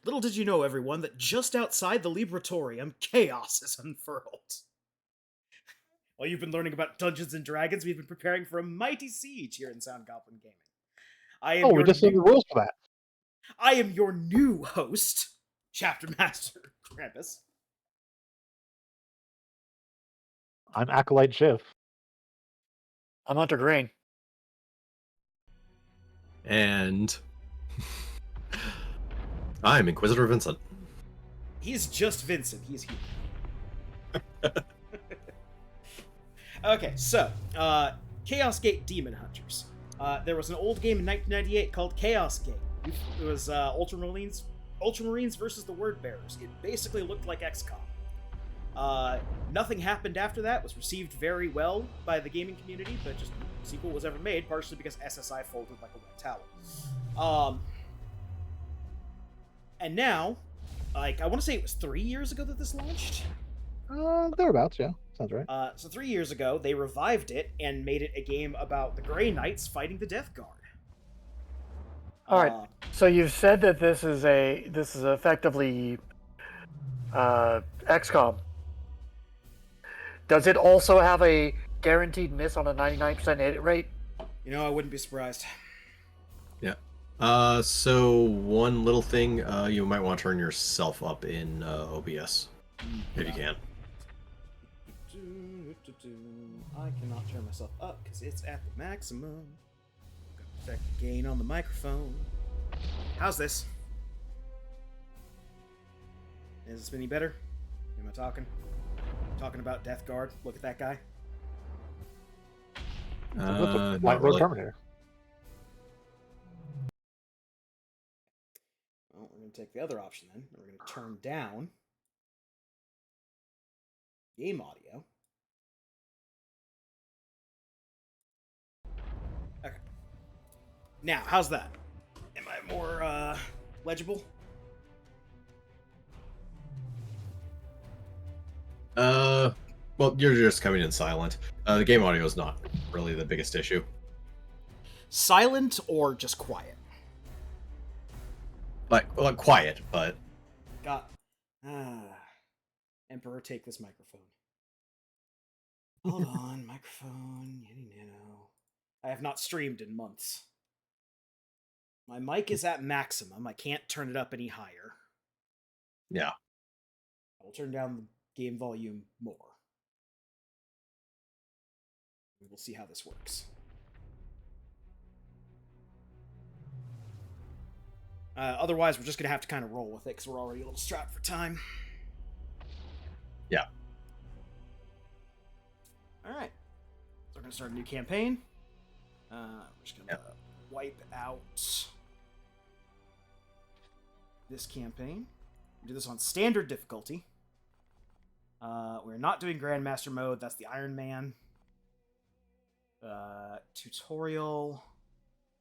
Little did you know, everyone, that just outside the Libratorium, chaos is unfurled. While you've been learning about Dungeons and Dragons, we've been preparing for a mighty siege here in Sound Goblin Gaming. Oh, we just said the rules for that. I am your new host, Chapter Master Krampus. I'm Acolyte Shiv. I'm Hunter Green. And I'm Inquisitor Vincent. He's just Vincent. He's here. Okay, so, Chaos Gate Daemonhunters. There was an old game in 1998 called Chaos Gate. It was Ultramarines versus the Word Bearers. It basically looked like XCOM. Nothing happened after that. Was received very well by the gaming community, but just no sequel was ever made, partially because SSI folded like a wet towel. And now, like, I want to say it was 3 years ago that this launched. Thereabouts, yeah. Sounds right. So 3 years ago, they revived it and made it a game about the Grey Knights fighting the Death Guard. All right. So you've said that this is effectively XCOM. Does it also have a guaranteed miss on a 99% hit rate? You know, I wouldn't be surprised. Yeah. So one little thing, you might want to turn yourself up in OBS if you can. I cannot turn myself up because it's at the maximum. Got to affect the gain on the microphone. How's this? Is this any better? Am I talking? Talking about Death Guard. Look at that guy. White Road really. Terminator. Well, we're going to take the other option then. We're going to turn down game audio. Okay. Now, how's that? Am I more legible? Well, you're just coming in silent. The game audio is not really the biggest issue. Silent or just quiet? Like quiet, but... Emperor, take this microphone. Hold on, microphone, yaddy nano. I have not streamed in months. My mic is at maximum. I can't turn it up any higher. Yeah. I will turn down the game volume more. We will see how this works. Otherwise, we're just going to have to kind of roll with it, because we're already a little strapped for time. Yeah. Alright. So we're going to start a new campaign. We're just going to wipe out this campaign. Do this on standard difficulty. We're not doing Grandmaster mode. That's the Iron Man. Tutorial.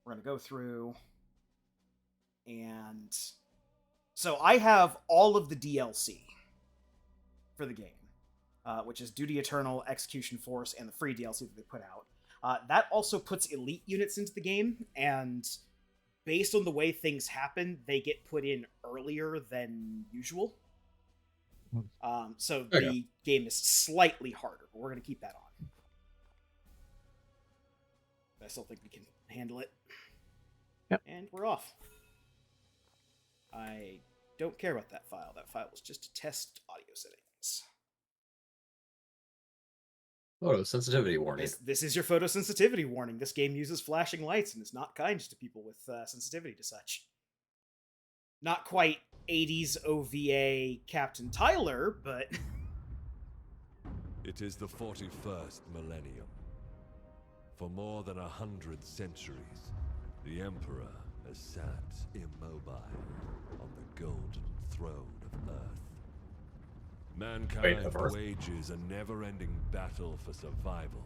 We're going to go through. And so I have all of the DLC for the game, which is Duty Eternal, Execution Force, and the free DLC that they put out. That also puts elite units into the game, and based on the way things happen, they get put in earlier than usual. So the game is slightly harder, but we're going to keep that on. But I still think we can handle it. Yep. And we're off. I don't care about that file. That file was just to test audio settings. Photo sensitivity warning. This is your photosensitivity warning. This game uses flashing lights and is not kind to people with sensitivity to such. Not quite 80s OVA Captain Tyler, but... It is the 41st millennium. For more than 100 centuries, the Emperor has sat immobile on the golden throne of Earth. Mankind wages a never-ending battle for survival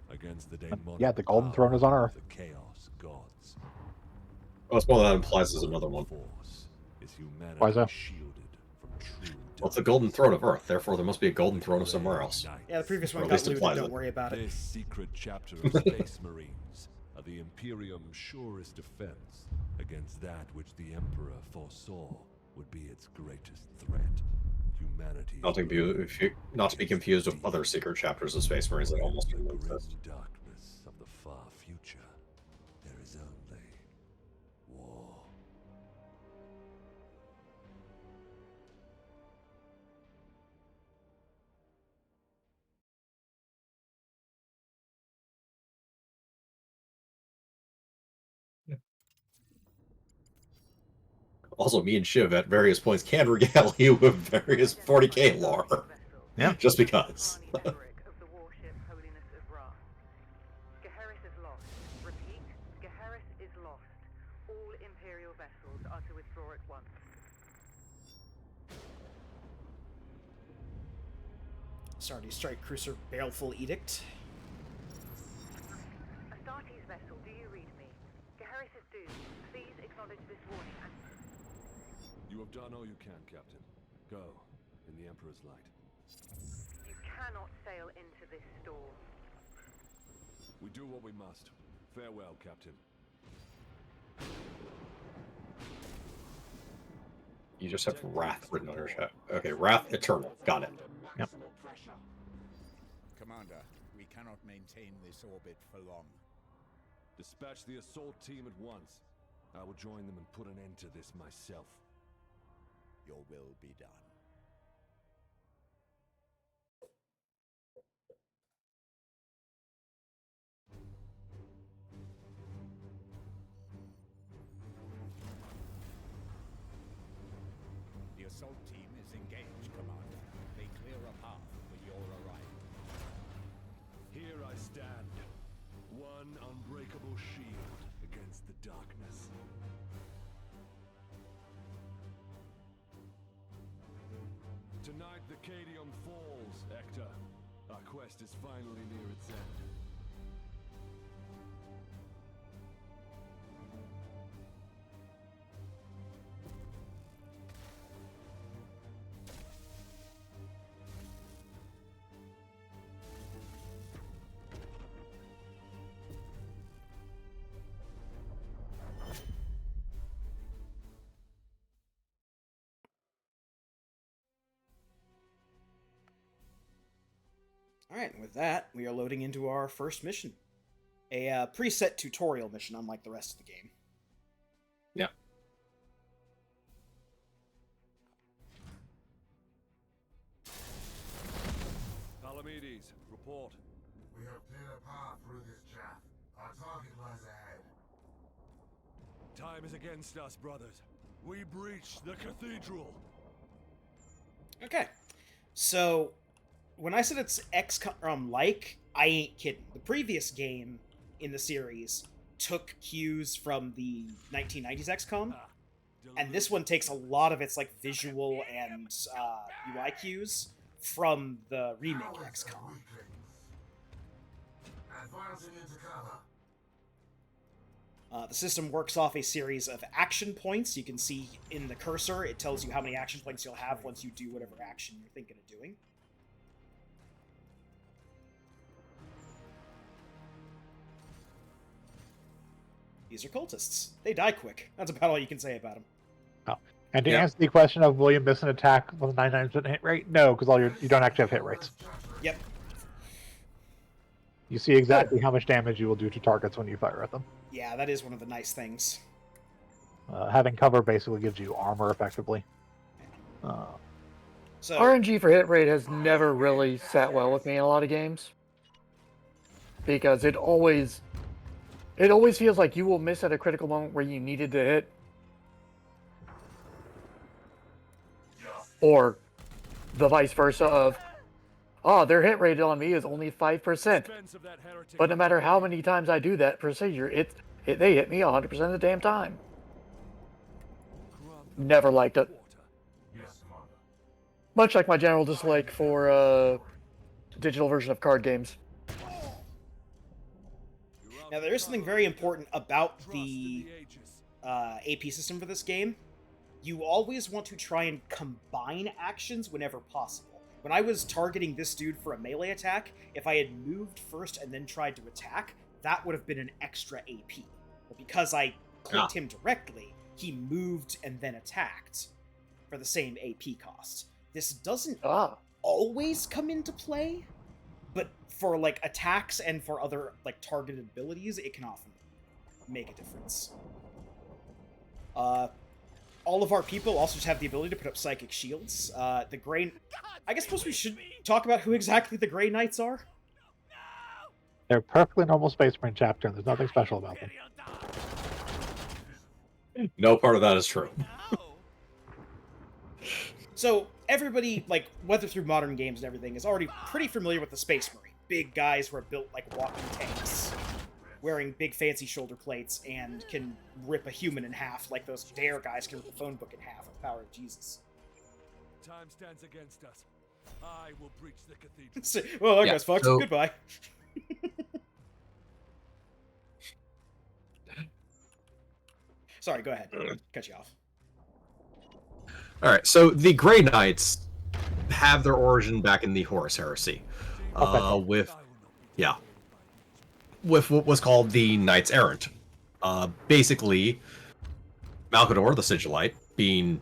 against the Daemonhunters. Yeah, the golden throne is on Earth. The Chaos Gods. Well, well, that implies there's another one. Force is humanity Why is that? shielded from true Well, it's the golden throne of Earth, therefore there must be a golden throne of somewhere else. Yeah, the previous one Or at got least looted, implies don't it. worry about it. This secret chapter of Space Marines are the Imperium's surest defense against that which the Emperor foresaw would be its greatest threat. Humanity. Not to be confused with other secret chapters of Space Marines that almost In the removed grim this. darkness of the far future, there is only war. Also, me and Shiv at various points can regale you with various 40k lore. Yeah. Just because. Starry Strike Cruiser Baleful Edict. Astartes vessel, do you read me? Geharis is doomed. Please acknowledge this warning and... You have done all you can, Captain. Go, in the Emperor's light. You cannot sail into this storm. We do what we must. Farewell, Captain. You just have Wrath written on your chat. Okay, Wrath Eternal. Got it. Yep. Commander, we cannot maintain this orbit for long. Dispatch the assault team at once. I will join them and put an end to this myself. Your will be done. The assault team is engaged, Commander. They clear a path for your arrival. Here I stand, one unbreakable shield against the darkness. Tonight the Cadium falls, Hector. Our quest is finally near its end. Alright, and with that, we are loading into our first mission. A preset tutorial mission, unlike the rest of the game. Yeah. Palamedes, report. We have cleared a path through this chaff. Our target lies ahead. Time is against us, brothers. We breach the cathedral. Okay, so when I said it's XCOM-like, I ain't kidding. The previous game in the series took cues from the 1990s XCOM, and this one takes a lot of its like visual and UI cues from the remake XCOM. Advancing into cover. The system works off a series of action points. You can see in the cursor, it tells you how many action points you'll have once you do whatever action you're thinking of doing. These are cultists. They die quick. That's about all you can say about them. Oh. And to Yeah. answer the question of will you miss an attack with a 99% hit rate? No, because you don't actually have hit rates. Yep. You see exactly how much damage you will do to targets when you fire at them. Yeah, that is one of the nice things. Having cover basically gives you armor effectively. So RNG for hit rate has never really sat well with me in a lot of games. Because it always feels like you will miss at a critical moment where you needed to hit. Or the vice versa of, oh, their hit rate on me is only 5%. But no matter how many times I do that procedure, they hit me 100% of the damn time. Never liked it. Yes, Commander. Much like my general dislike for digital version of card games. now there is something very important about the AP system for this game. You always want to try and combine actions whenever possible. When I was targeting this dude for a melee attack, if I had moved first and then tried to attack, that would have been an extra AP. But because I clicked him directly, he moved and then attacked. for the same AP cost. This doesn't Ah. always come into play, but for like attacks and for other like targeted abilities, it can often make a difference. All of our people also just have the ability to put up psychic shields. The Grey... I guess suppose we should talk about who exactly the Grey Knights are? They're a perfectly normal Space Marine chapter, and there's nothing special about them. No part of that is true. So, everybody, like, whether through modern games and everything, is already pretty familiar with the Space Marine. Big guys who are built like walking tanks, wearing big fancy shoulder plates, and can rip a human in half like those Dare guys can rip a phone book in half with the power of Jesus. Time stands against us. I will breach the cathedral. So, well, that Yeah, guy's fucked. so- Goodbye. Sorry, go ahead. Cut you off. All right, so the Grey Knights have their origin back in the Horus Heresy, with what was called the Knights Errant. Basically, Malcador, the Sigilite, being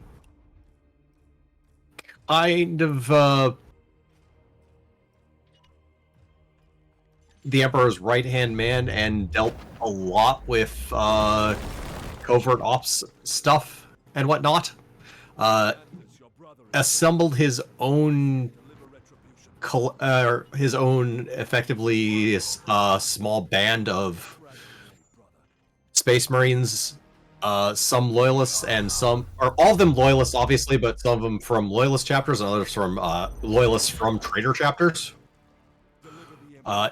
kind of the Emperor's right-hand man and dealt a lot with covert ops stuff and whatnot. Assembled his own effectively small band of Space Marines, some loyalists and some, or all of them loyalists obviously, but some of them from loyalist chapters and others from loyalists from traitor chapters,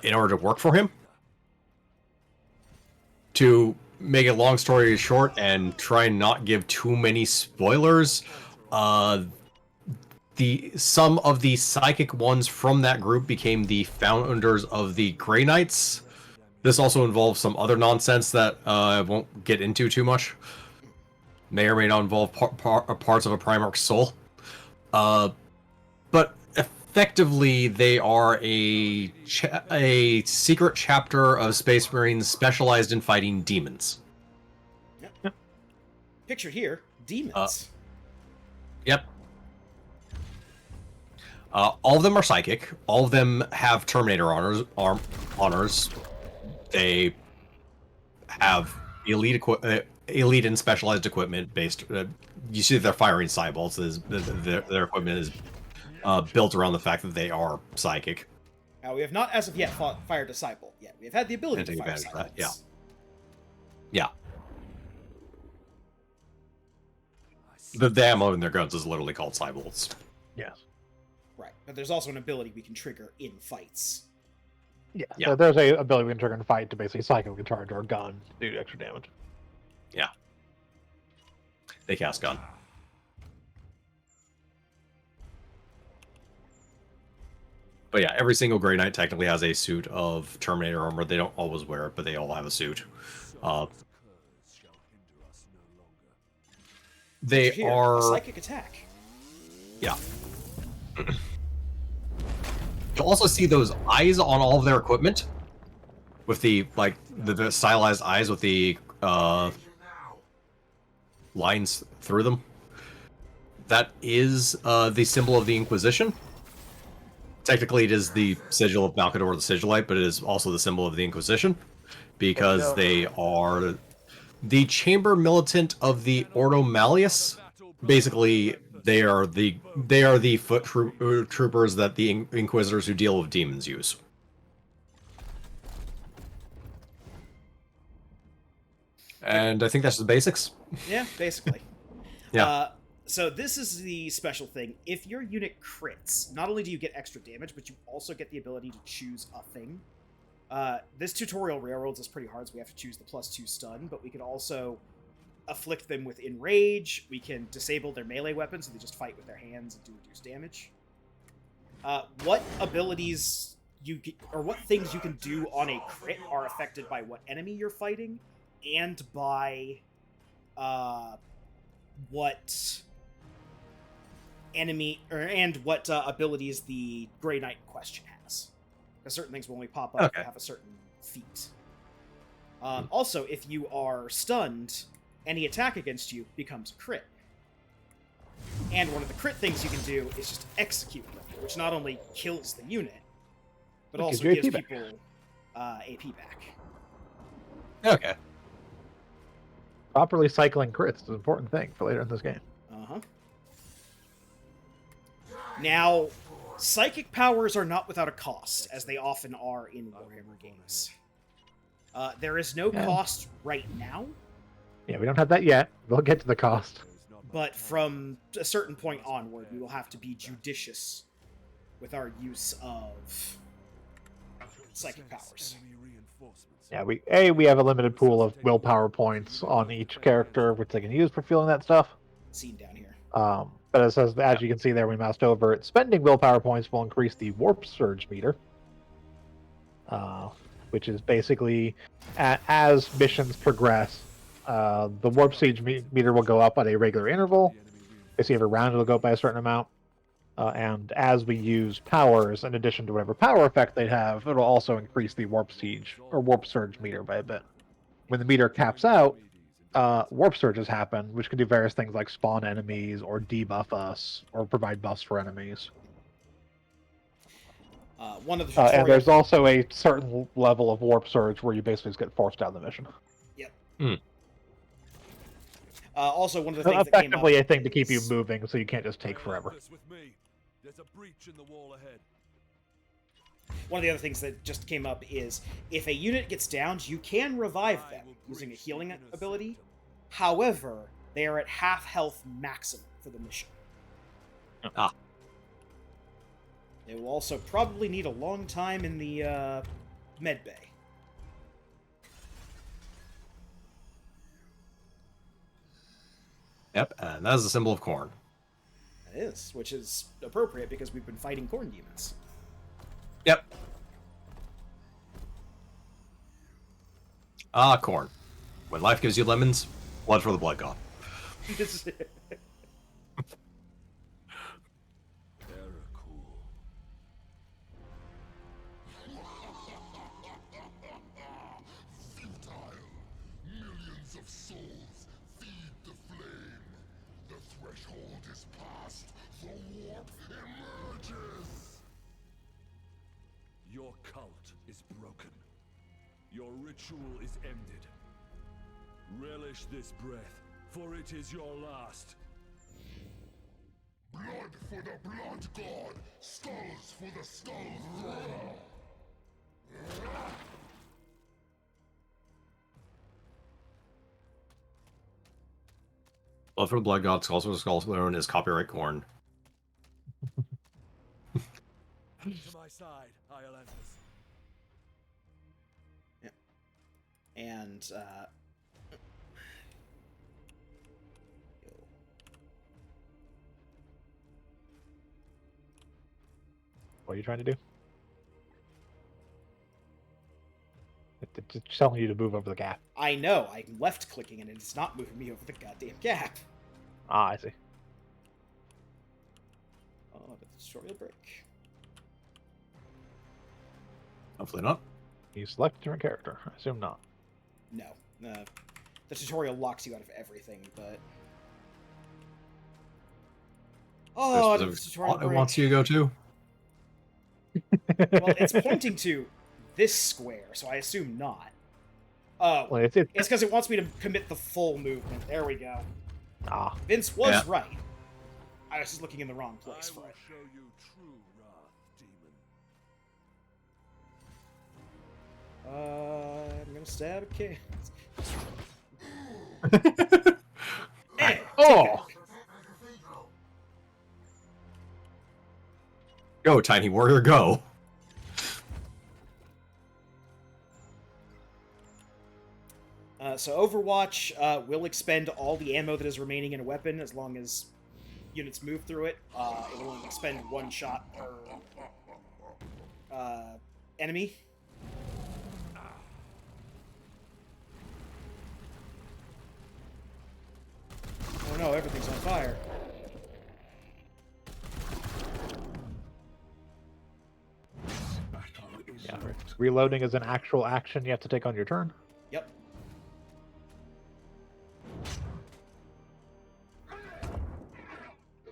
in order to work for him. To make a long story short and try and not give too many spoilers, some of the psychic ones from that group became the founders of the Grey Knights. This also involves some other nonsense that I won't get into too much. May or may not involve parts of a Primarch's soul. But effectively, they are a secret chapter of Space Marines specialized in fighting demons. Yep. Pictured here, demons. Yep. All of them are psychic. All of them have Terminator honors. They have elite and specialized equipment based. You see, they're firing cybolts. Their equipment is built around the fact that they are psychic. Now, we have not, as of yet, fired a cybolt yet. We have had the ability to fire cybolts. Yeah. Yeah. The ammo in their guns is literally called cybolts. Yes. Right, but there's also an ability we can trigger in fights. Yeah. Yeah. So there's a ability we can trigger in fight to basically psychically charge our gun to do extra damage. Yeah. They cast gun. But yeah, every single Grey Knight technically has a suit of Terminator armor. They don't always wear it, but they all have a suit. They Here, are a psychic attack. Yeah. You'll also see those eyes on all of their equipment, with the the stylized eyes with the lines through them. That is the symbol of the Inquisition. Technically, it is the sigil of Malcador the Sigilite, but it is also the symbol of the Inquisition, because they are the chamber militant of the Ordo Malleus. Basically, they are the foot troopers that the Inquisitors who deal with demons use. And I think that's the basics. Yeah, basically. Yeah. So this is the special thing. If your unit crits, not only do you get extra damage, but you also get the ability to choose a thing. This tutorial railroads is pretty hard, so we have to choose the +2 stun, but we can also afflict them with enrage. We can disable their melee weapons, so they just fight with their hands and do reduced damage. What abilities or what things you can do on a crit are affected by what enemy you're fighting, and by what abilities the Grey Knight in question has. Because certain things will only pop up Okay. have a certain feat. Also, if you are stunned, any attack against you becomes a crit. And one of the crit things you can do is just execute them, which not only kills the unit, but also gives you gives AP back. people AP back. Okay. Properly cycling crits is an important thing for later in this game. Uh-huh. Now, psychic powers are not without a cost, as they often are in Warhammer games. There is no cost right now, Yeah, we don't have that yet. We'll get to the cost. but from a certain point onward, we will have to be judicious with our use of psychic powers. Yeah, we have a limited pool of willpower points on each character, which they can use for fueling that stuff. Seen down here. But it says, as you can see there, we moused over it. Spending willpower points will increase the warp surge meter, which is basically as missions progress, the warp siege meter will go up at a regular interval. Basically, every round it'll go up by a certain amount. And as we use powers, in addition to whatever power effect they have, it'll also increase the warp siege or warp surge meter by a bit. When the meter caps out, warp surges happen, which can do various things like spawn enemies or debuff us or provide buffs for enemies. One of the tutorial... And there's also a certain level of warp surge where you basically just get forced out of the mission. Yep. Hmm. Also, one of the things that came up Effectively, a thing to keep you moving, so you can't just take forever. There's a breach in the wall ahead. One of the other things that just came up is if a unit gets downed, you can revive them using a healing ability. However, they are at half health maximum for the mission. Ah. They will also probably need a long time in the med bay. Yep, and that is the symbol of corn. It is, which is appropriate because we've been fighting corn demons. Yep. Ah, corn. When life gives you lemons, blood for the blood god. Millions of souls feed the flame. The threshold is passed. The warp emerges. Your cult is broken. Your ritual is ended. Relish this breath, for it is your last. Blood for the blood god. Skulls for the skull thrower. Blood for the blood god, skulls for the skull throne is copyright corn. To my side, Iolanthus. Yep. And, What are you trying to do? It's telling you to move over the gap. I know, I'm left-clicking and it's not moving me over the goddamn gap. Ah, I see. Oh, did the tutorial break? Hopefully not. You select a different character. I assume not. No. The tutorial locks you out of everything, but... Oh, did the tutorial It break? wants you to go to. Well, it's pointing to this square, so I assume not. Oh, Well, it's because it wants me to commit the full movement. There we go. Vince was Yeah. right. I was just looking in the wrong place I for will it. show you true wrath, demon. I'm gonna stab a kid. Oh! Go, tiny warrior, go. So Overwatch will expend all the ammo that is remaining in a weapon as long as units move through it. It will only expend one shot per enemy. Oh no, everything's on fire. Yeah, reloading is an actual action you have to take on your turn. Yep.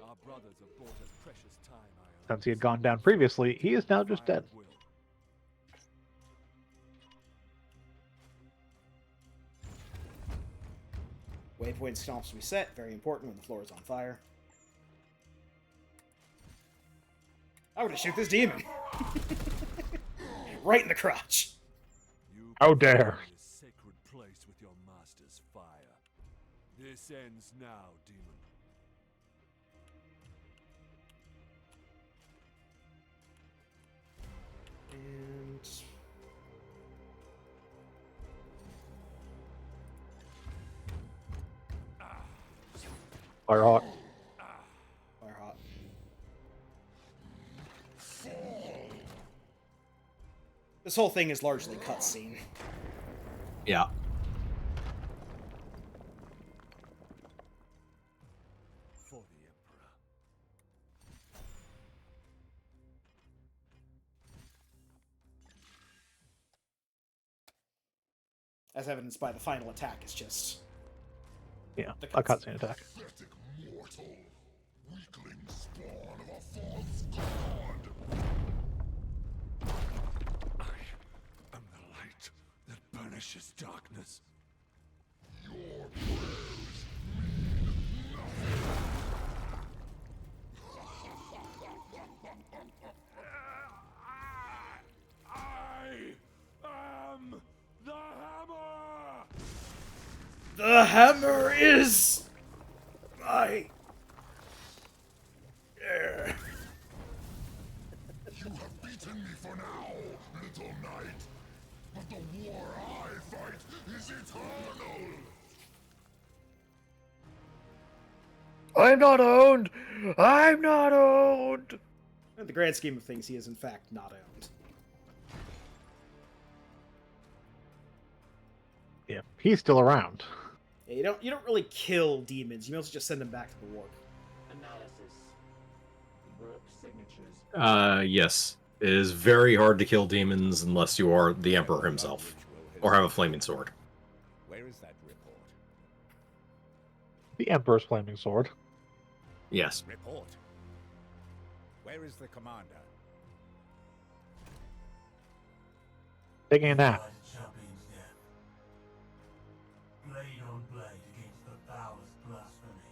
Our brothers have bought us precious time, Since he had gone down previously, he is now just dead. Waypoint stomps reset, very important when the floor is on fire. I'm gonna shoot this demon! Right in the crotch! How dare! This sacred place with your master's fire. This ends now, demon. And... Fire hawk. Fire hot. This whole thing is largely cutscene. Yeah. For the Emperor. As evidenced by the final attack, is just... Yeah, The a cutscene. cutscene attack. Pathetic mortal. Weakling spawn of a false god. I am the light that banishes darkness. Your prayers I am the hammer! The hammer is... my... You have beaten me for now, little knight. But the war I fight is eternal. I'm not owned! I'm not owned! In the grand scheme of things, he is in fact not owned. Yeah, he's still around. Yeah, you don't really kill demons. You mostly just send them back to the warp. Analysis. Warp signatures. Yes. It is very hard to kill demons unless you are the Emperor himself. Or have a flaming sword. Where is that report? The Emperor's flaming sword. Yes. Report. Where is the commander? Taking a nap. Champion's death. Blade on blade against the powers blasphemy.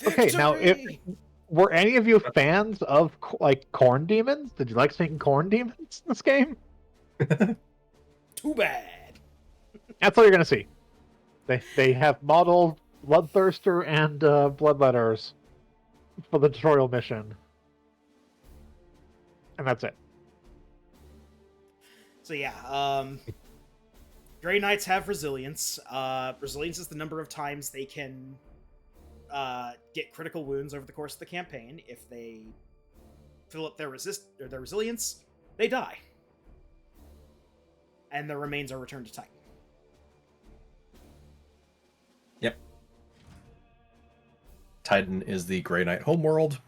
Okay, now if Victory! were any of you fans of like corn demons? Did you like seeing corn demons in this game? Too bad. That's all you're gonna see. They have modeled Bloodthirster and Bloodletters for the tutorial mission, and that's it. So yeah, Grey Knights have resilience. Resilience is the number of times they can get critical wounds over the course of the campaign. If they fill up their resilience, they die, and their remains are returned to Titan. Yep. Titan is the Grey Knight homeworld.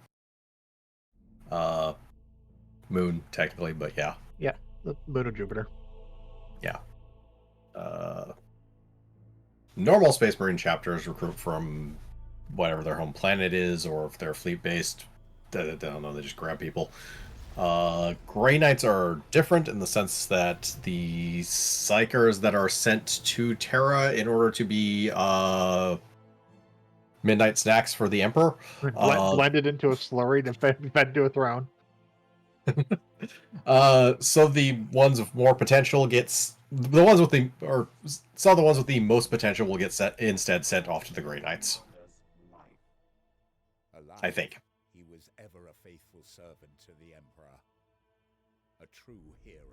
Moon, technically, but yeah. Yeah, the moon of Jupiter. Yeah. Normal Space Marine chapters recruit from whatever their home planet is, or if they're fleet-based, they don't know, they just grab people. Grey Knights are different in the sense that the Psychers that are sent to Terra in order to be midnight snacks for the Emperor. Blended into a slurry to fed into a throne. So the ones with more potential gets the ones with the some of the ones with the most potential will get instead sent off to the Grey Knights. Alive, I think. he was ever a faithful servant to the Emperor. A true hero.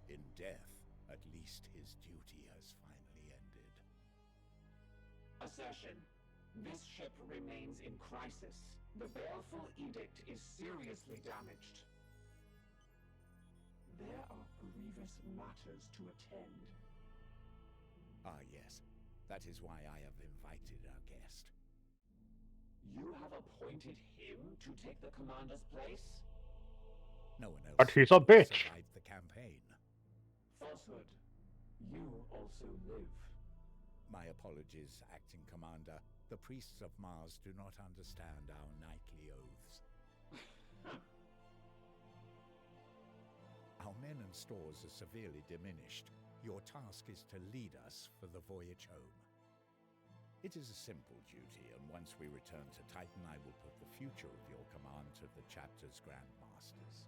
In death, at least his duty has finally ended. Assertion. This ship remains in crisis. The baleful edict is seriously damaged. There are grievous matters to attend. Ah, yes. That is why I have invited our guest. You have a appointed him to take the commander's place? No one else But he's a bitch. survived the campaign. Falsehood. You also live. My apologies, Acting Commander. The priests of Mars do not understand our knightly oaths. Our men and stores are severely diminished. Your task is to lead us for the voyage home. It is a simple duty, and once we return to Titan, I will put the future of your command to the chapter's Grand Masters.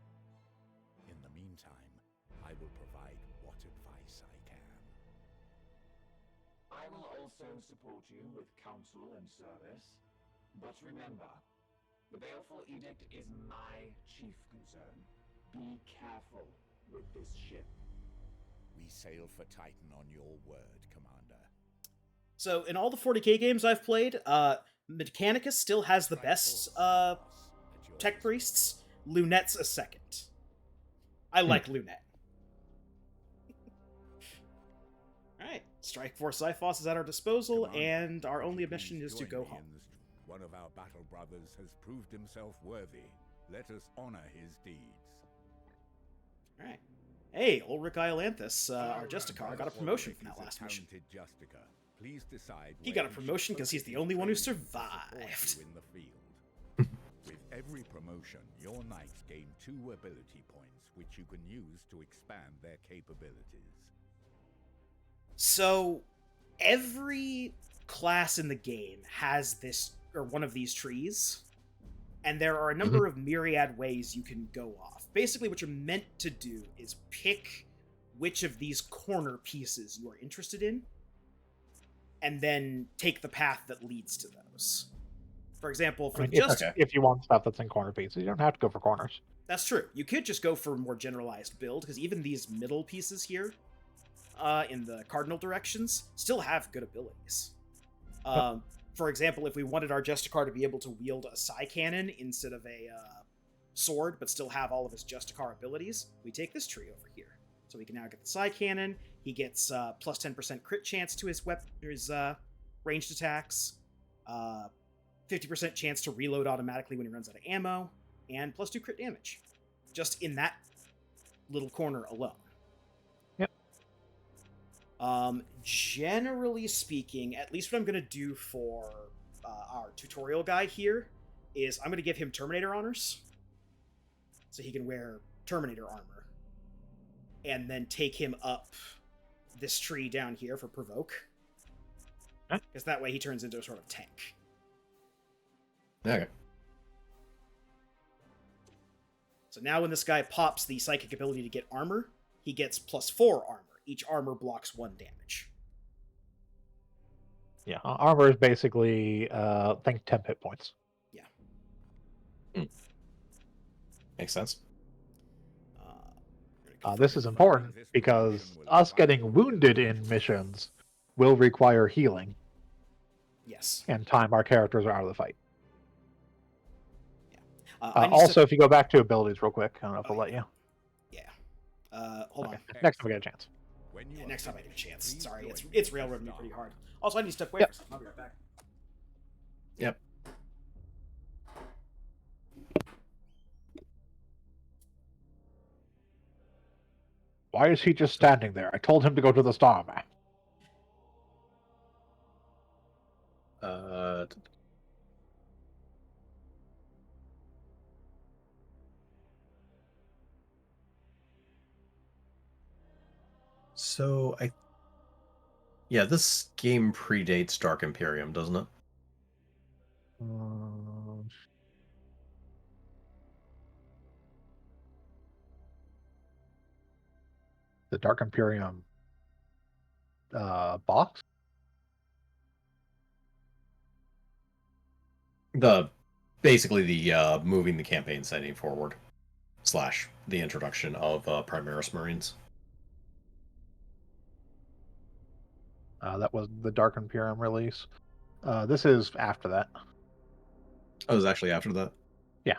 In the meantime, I will provide what advice I can. I will also support you with counsel and service. But remember, the Baleful Edict is my chief concern. Be careful with this ship. We sail for Titan on your word, Commander. So in all the 40k games I've played, Mechanicus still has the best tech priests. Lunette's a second. I like Lunette. Alright, Strike Force Xiphos is at our disposal, and our only mission is to go home. One of our battle brothers has proved himself worthy. Let us honor his deeds. Alright. Hey, Ulrich Iolanthus, our Justicar, got a promotion from that last mission. Justicar. Please decide He got a promotion because he's the only one who survived. In the field. With every promotion, your knights gain 2 ability points, which you can use to expand their capabilities. So, every class in the game has this, or one of these trees, and there are a number of myriad ways you can go off. Basically, what you're meant to do is pick which of these corner pieces you are interested in, and then take the path that leads to those. For example, for if you want stuff that's in corner pieces, you don't have to go for corners. That's true. You could just go for a more generalized build, because even these middle pieces here, in the cardinal directions, still have good abilities. For example, if we wanted our Justicar to be able to wield a Psy Cannon instead of a sword, but still have all of his Justicar abilities, we take this tree over here. So we can now get the Psy Cannon. He gets plus 10% crit chance to his ranged attacks, 50% chance to reload automatically when he runs out of ammo, and plus 2 crit damage. Just in that little corner alone. Yep. Generally speaking, at least what I'm going to do for our tutorial guy here is I'm going to give him Terminator honors, so he can wear Terminator armor, and then take him up this tree down here for Provoke. Because that way he turns into a sort of tank. Okay. So now when this guy pops the psychic ability to get armor, he gets plus 4 armor. Each armor blocks 1 damage. Yeah, armor is basically, think 10 hit points. Yeah. Makes sense. This is important because us getting wounded in missions will require healing. Yes. And time our characters are out of the fight. Yeah. Also, if you go back to abilities real quick, I don't know if I'll let you. Yeah. Hold on. Next time we get a chance. Yeah, next time I get a chance. Sorry, it's railroading me pretty hard. Also, I need to step away for a second. I'll be right back. Yep. Why is he just standing there? I told him to go to the star map. So yeah, this game predates Dark Imperium, doesn't it? The Dark Imperium box? Basically the moving the campaign setting forward / the introduction of Primaris Marines. That was the Dark Imperium release. This is after that. Oh, it was actually after that? Yeah.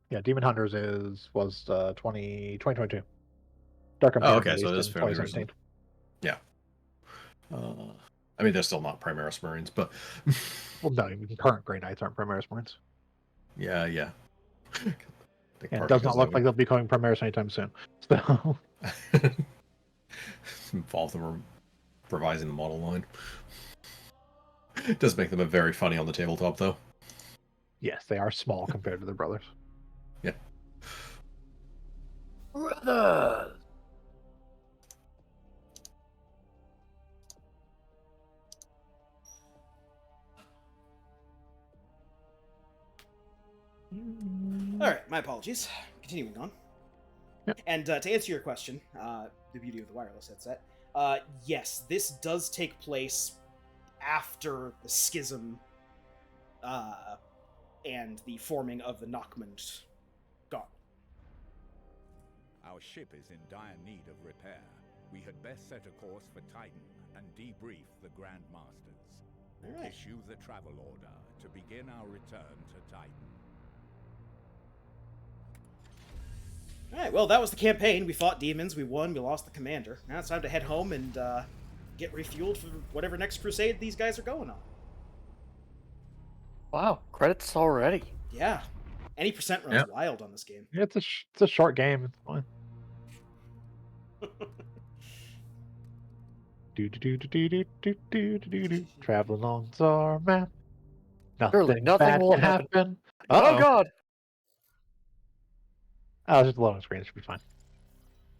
Yeah, Daemonhunters was 2022. Dark Imperium okay, so it is in fairly 2017. recent. Yeah. I mean, they're still not Primaris Marines, but Well, no, even current Grey Knights aren't Primaris Marines. yeah, yeah. And it does not look like they'll be becoming Primaris anytime soon. So involve them revising the model line. It does make them a very funny on the tabletop, though. yes, they are small compared to their brothers. Yeah. Brothers! All right, my apologies. Continuing on. Yep. And to answer your question, the beauty of the wireless headset, yes, this does take place after the schism and the forming of the Nockmund Gauntlet. Our ship is in dire need of repair. We had best set a course for Titan and debrief the Grand Masters. All right. Issue the travel order to begin our return to Titan. All right, well, that was the campaign. We fought demons, we won, we lost the commander. Now it's time to head home and get refueled for whatever next crusade these guys are going on. Wow, credits already. Yeah. Any percent runs wild on this game. Yeah, it's a short game. It's fine. Do. Travel along our map. Surely Nothing nothing bad will can happen. happen. Oh god! Oh, it's just a loading screen. It should be fine.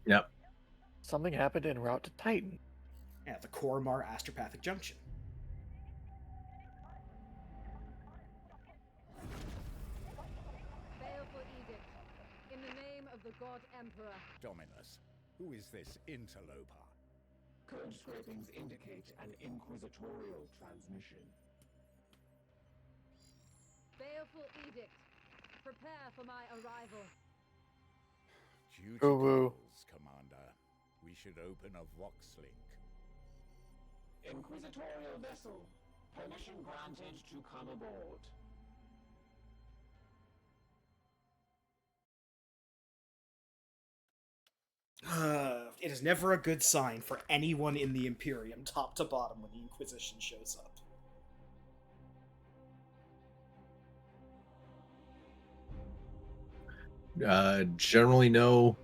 Yep. Something happened en route to Titan. At the Koromar Astropathic Junction. Baleful edict. In the name of the God Emperor. Dominus, who is this interloper? Code scrapings indicate an inquisitorial transmission. Baleful edict. Prepare for my arrival. Duty Woo-woo. calls, Commander. We should open a Vox link. Inquisitorial vessel. Permission granted to come aboard. It is never a good sign for anyone in the Imperium, top to bottom, when the Inquisition shows up. Generally no.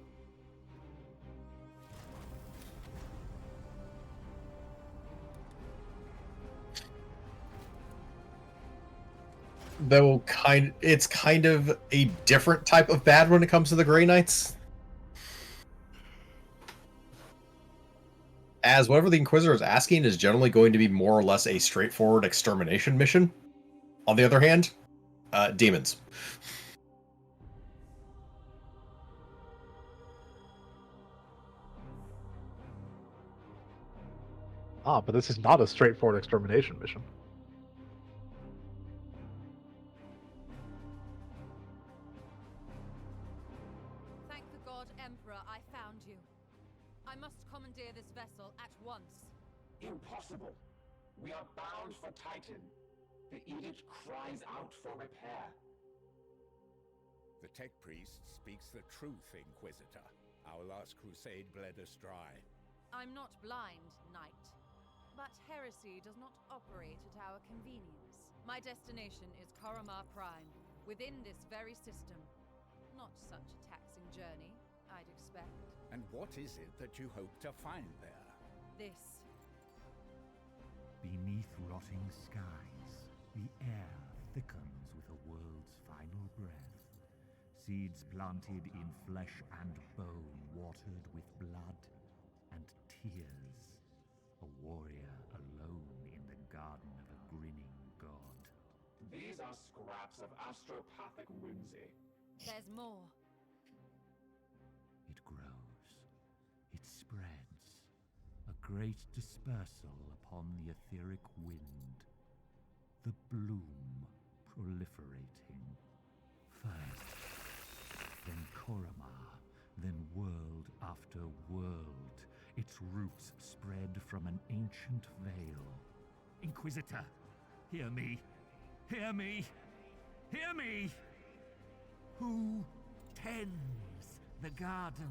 Though it's kind of a different type of bad when it comes to the Grey Knights. As whatever the Inquisitor is asking is generally going to be more or less a straightforward extermination mission. On the other hand, demons. But this is not a straightforward extermination mission. Thank the God Emperor I found you. I must commandeer this vessel at once. Impossible. We are bound for Titan. The edict cries out for repair. The Tech Priest speaks the truth, Inquisitor. Our last crusade bled us dry. I'm not blind, Knight. But heresy does not operate at our convenience. My destination is Koromar Prime, within this very system. Not such a taxing journey, I'd expect. And what is it that you hope to find there? This. Beneath rotting skies, the air thickens with a world's final breath. Seeds planted in flesh and bone, watered with blood and tears. A warrior alone in the garden of a grinning god. These are scraps of astropathic whimsy. There's more. It grows. It spreads. A great dispersal upon the etheric wind. The bloom proliferating. First, then Koromar, then world after world. Its roots spread from an ancient veil. Inquisitor, hear me. Hear me. Hear me! Who tends the garden?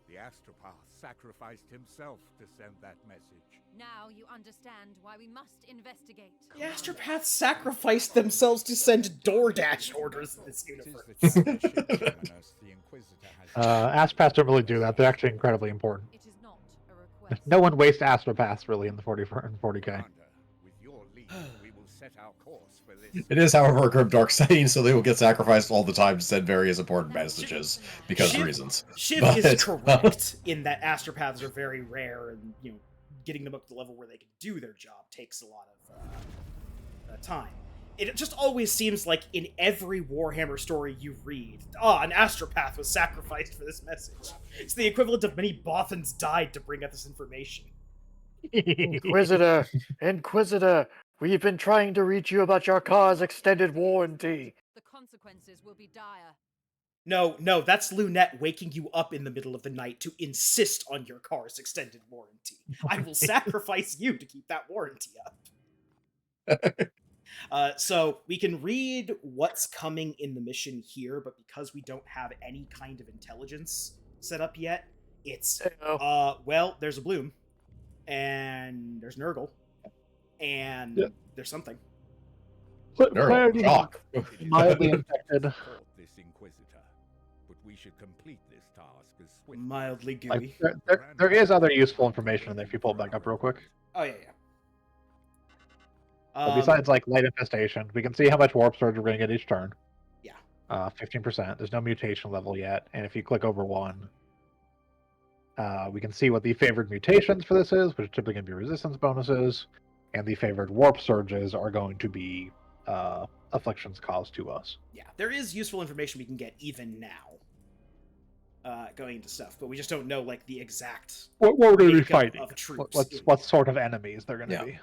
The astropath sacrificed himself to send that message. Now you understand why we must investigate. The astropaths sacrificed themselves to send DoorDash orders in this It is universe. the chosen shapes on Earth the Inquisitor has. Astropaths don't really do that. They're actually incredibly important. It is not a request. No one wastes astropaths really in the 40K. Commander, with your lead, we will set our course for this. It is, however, a grim dark saying, so they will get sacrificed all the time to send various important messages because of reasons. Shiv But- is correct in that astropaths are very rare, and getting them up to the level where they can do their job takes a lot of time. It just always seems like in every Warhammer story you read, an astropath was sacrificed for this message. It's the equivalent of many Bothans died to bring out this information. Inquisitor, we've been trying to reach you about your car's extended warranty. The consequences will be dire. No, that's Lunette waking you up in the middle of the night to insist on your car's extended warranty. I will sacrifice you to keep that warranty up. So we can read what's coming in the mission here, but because we don't have any kind of intelligence set up yet, it's, well, there's a Bloom, and there's Nurgle, and there's something. Clarity, Shock. mildly infected. This Inquisitor, but we should complete this task as swiftly. Mildly gooey. Like, there is other useful information in there if you pull it back up real quick. Oh, yeah. But besides, like, light infestation, we can see how much warp surge we're going to get each turn. Yeah. 15%. There's no mutation level yet. And if you click over one, we can see what the favored mutations for this is, which are typically going to be resistance bonuses. And the favored warp surges are going to be afflictions caused to us. Yeah, there is useful information we can get even now, going into stuff, but we just don't know, like, the exact What we're going to be makeup fighting. of troops. What sort of enemies they're going to Yeah. be.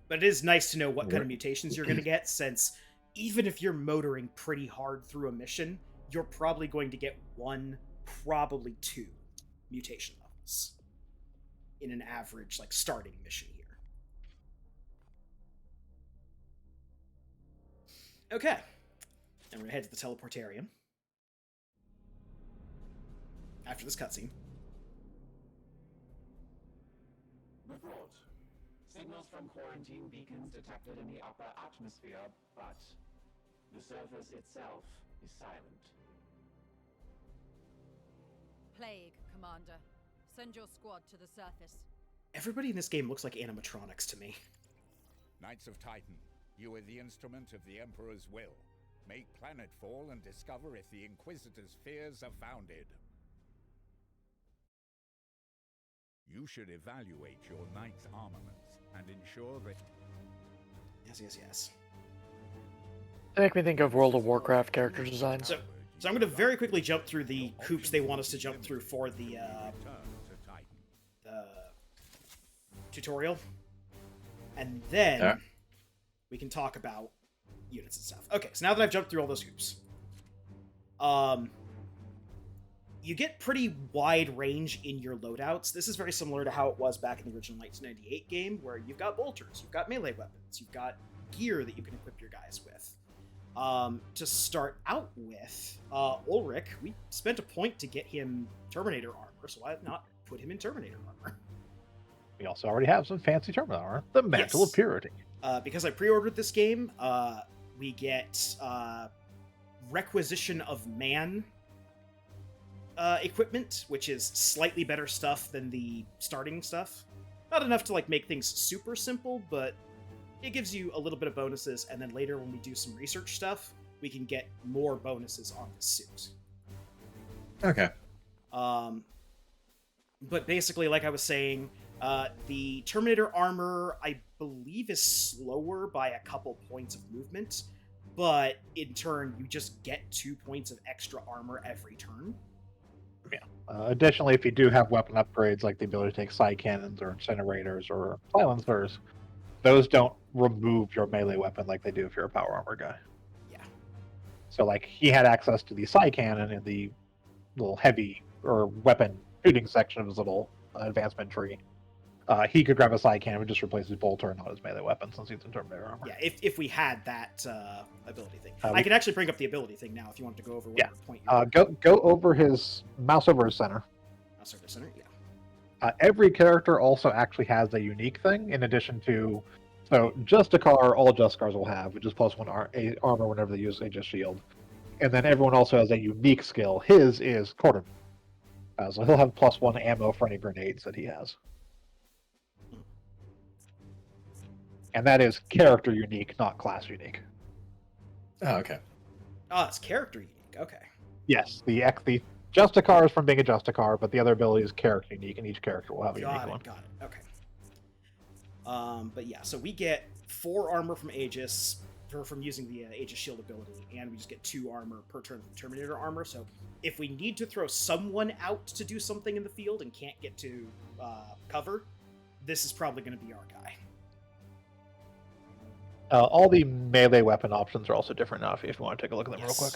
But it is nice to know what kind of mutations you're going to get, since even if you're motoring pretty hard through a mission, you're probably going to get 1, probably 2 mutation levels in an average, like, starting mission here. Okay. And we're going to head to the teleportarium after this cutscene. Report. Signals from quarantine beacons detected in the upper atmosphere, but the surface itself is silent. Plague, Commander. Send your squad to the surface. Everybody in this game looks like animatronics to me. Knights of Titan, you are the instrument of the Emperor's will. Make planetfall and discover if the Inquisitor's fears are founded. You should evaluate your knight's armaments and ensure that... Yes. They make me think of World of Warcraft character designs. So I'm going to very quickly jump through the hoops they want us to jump through for the tutorial. And then we can talk about units and stuff. Okay, so now that I've jumped through all those hoops, you get pretty wide range in your loadouts. This is very similar to how it was back in the original 1998 game, where you've got bolters, you've got melee weapons, you've got gear that you can equip your guys with. To start out with, Ulrich, we spent a point to get him Terminator armor, so why not put him in Terminator armor? We also already have some fancy Terminator armor, the Mantle of Purity. Because I pre-ordered this game, we get Requisition of Man equipment, which is slightly better stuff than the starting stuff. Not enough to, like, make things super simple, but it gives you a little bit of bonuses, and then later when we do some research stuff, we can get more bonuses on the suit. Okay. But basically, like I was saying, the Terminator armor, I believe, is slower by a couple points of movement, but in turn, you just get 2 points of extra armor every turn. Yeah. Additionally, if you do have weapon upgrades, like the ability to take side cannons or incinerators or silencers, those don't remove your melee weapon like they do if you're a power armor guy. Yeah. So, like, he had access to the side cannon in the little heavy or weapon shooting section of his little advancement tree. he could grab a side cannon and just replace his bolter and not his melee weapon since he's in Terminator armor. Yeah, if we had that ability thing. We- I can actually bring up the ability thing now if you want to go over whatever point you go over his mouse over his center. Mouse over center, yeah. Every character also actually has a unique thing in addition to. So Justicar, all Justicars will have, which is +1 armor whenever they use Aegis Shield. And then everyone also has a unique skill. His is Quartermain. So he'll have +1 ammo for any grenades that he has. And that is character unique, not class unique. Oh, okay. Oh, it's character unique. Okay. Yes, the Justicar is from being a Justicar, but the other ability is character unique, and each character will have a unique one. Got it. Okay. But yeah, so we get 4 armor from Aegis from using the Aegis Shield ability, and we just get 2 armor per turn from Terminator armor. So if we need to throw someone out to do something in the field and can't get to cover, this is probably going to be our guy. All the melee weapon options are also different now if you want to take a look at them real quick.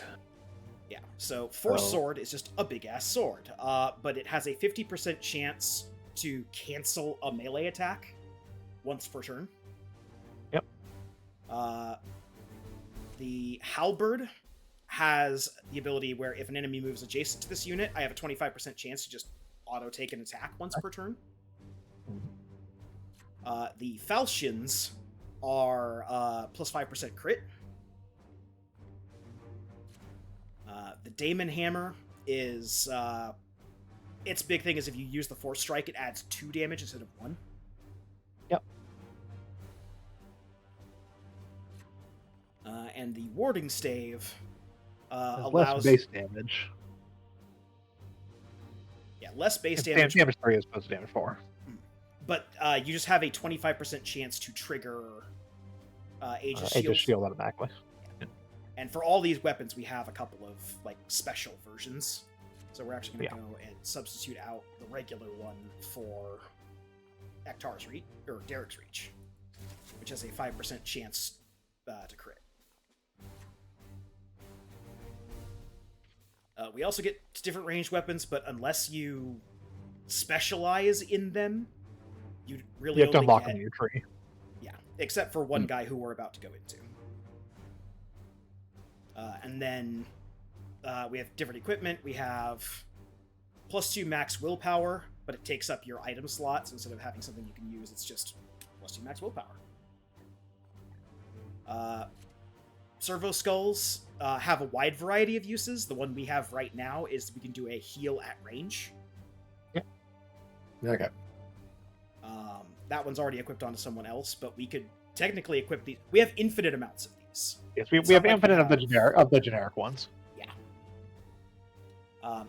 Yeah, so Force Sword is just a big-ass sword, but it has a 50% chance to cancel a melee attack once per turn. Yep. The Halberd has the ability where if an enemy moves adjacent to this unit, I have a 25% chance to just auto-take an attack once per turn. The Falchions are +5% crit. The Daemon Hammer is its big thing is if you use the Force Strike, it adds 2 damage instead of 1. Yep. And the Warding Stave allows less base damage. Yeah, less base damage. Damage 3 is opposed to damage 4. But you just have a 25% chance to trigger Aegis Shield. Aegis Shield automatically. And for all these weapons, we have a couple of like special versions. So we're actually going to go and substitute out the regular one for Ektar's Reach, or Derek's Reach, which has a 5% chance to crit. We also get different ranged weapons, but unless you specialize in them, you really have to only unlock get... them in your tree. Yeah, except for one guy who we're about to go into. And then we have different equipment. We have +2 max willpower, but it takes up your item slots. Instead of having something you can use, it's just +2 max willpower. Servo Skulls have a wide variety of uses. The one we have right now is we can do a heal at range. Yeah. Okay. That one's already equipped onto someone else, but we could technically equip these. We have infinite amounts of these. Yes, we have infinite of the generic ones. Yeah.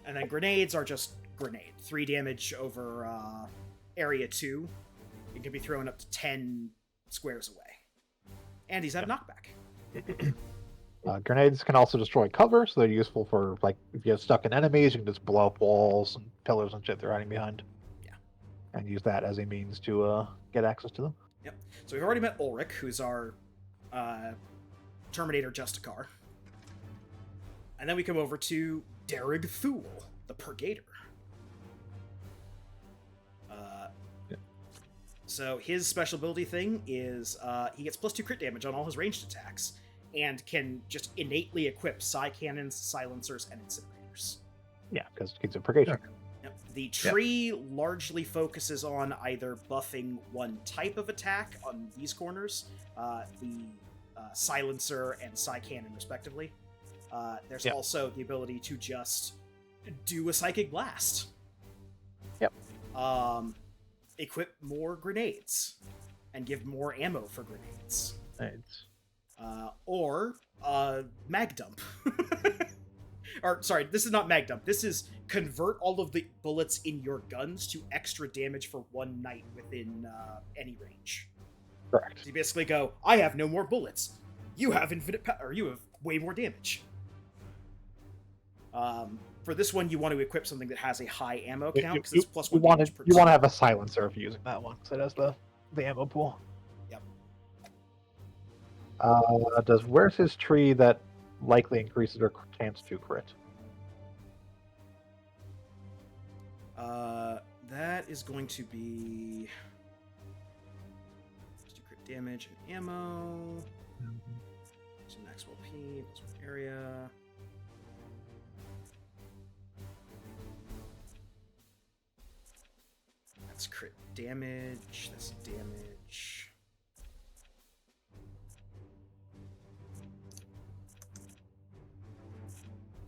And then grenades are just grenade. 3 damage over area 2. It can be thrown up to 10 squares away. And he's at knockback. Grenades can also destroy cover, so they're useful for, like, if you get stuck in enemies, you can just blow up walls and pillars and shit they're hiding behind. Yeah. And use that as a means to get access to them. Yep. So we've already met Ulrich, who's our Terminator Justicar. And then we come over to Derek Thule, the Purgator. So his special ability thing is he gets +2 crit damage on all his ranged attacks, and can just innately equip psi cannons, silencers, and incinerators. Yeah, because it's a purgation. Yep. The tree largely focuses on either buffing one type of attack on these corners, the silencer and psi cannon respectively. There's also the ability to just do a psychic blast. Yep. Equip more grenades and give more ammo for grenades. Or mag dump. Or sorry, this is not mag dump. This is convert all of the bullets in your guns to extra damage for one night within any range. Correct. So you basically go, I have no more bullets. You have infinite or you have way more damage. For this one, you want to equip something that has a high ammo count because it's +1 damage per turn. You want to have a silencer if you're using that one, so it has the ammo pool. Yep. Where's his tree that likely increases their chance to crit? That is going to be... damage and ammo. Some maximum P, plus 1 area. That's crit damage. That's damage.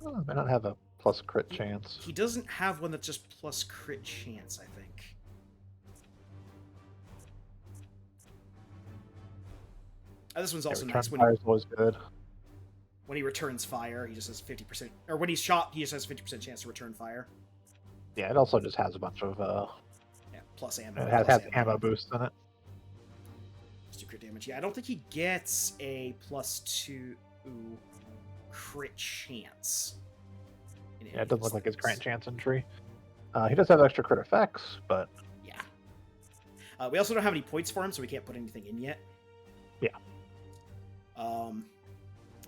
Oh, may not have a plus crit chance. He doesn't have one that's just plus crit chance, I think. This one's also nice. Fire is always good. When he returns fire, he just has 50%, or when he's shot, he just has 50% chance to return fire. Yeah, it also just has a bunch of plus ammo. It has ammo boosts in it. Just 2 crit damage. Yeah, I don't think he gets a +2 crit chance. Yeah, it doesn't look like his crit chance entry. He does have extra crit effects, but yeah. We also don't have any points for him, so we can't put anything in yet. Yeah.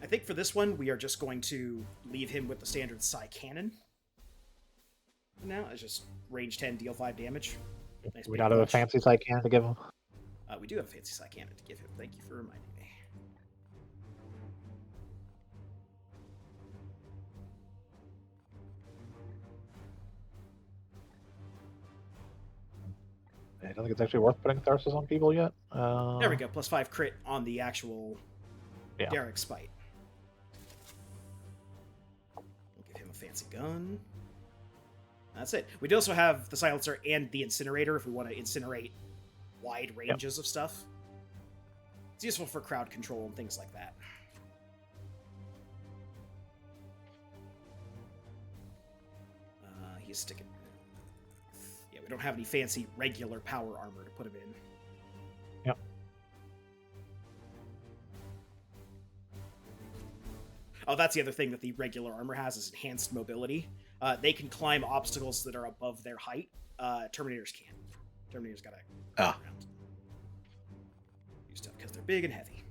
I think for this one, we are just going to leave him with the standard Psy Cannon. Now, it's just range 10, deal 5 damage. Nice we don't have a fancy Psy Cannon to give him. We do have a fancy Psy Cannon to give him. Thank you for reminding me. I don't think it's actually worth putting Tharsis on people yet. There we go, +5 crit on the actual Derek Spite. We'll give him a fancy gun. That's it. We'd also have the Silencer and the Incinerator if we want to incinerate wide ranges of stuff. It's useful for crowd control and things like that. He's sticking... Yeah, we don't have any fancy regular power armor to put him in. Yep. Oh, that's the other thing that the regular armor has is enhanced mobility. They can climb obstacles that are above their height. Terminators can't. Terminators gotta go around. Use stuff because they're big and heavy.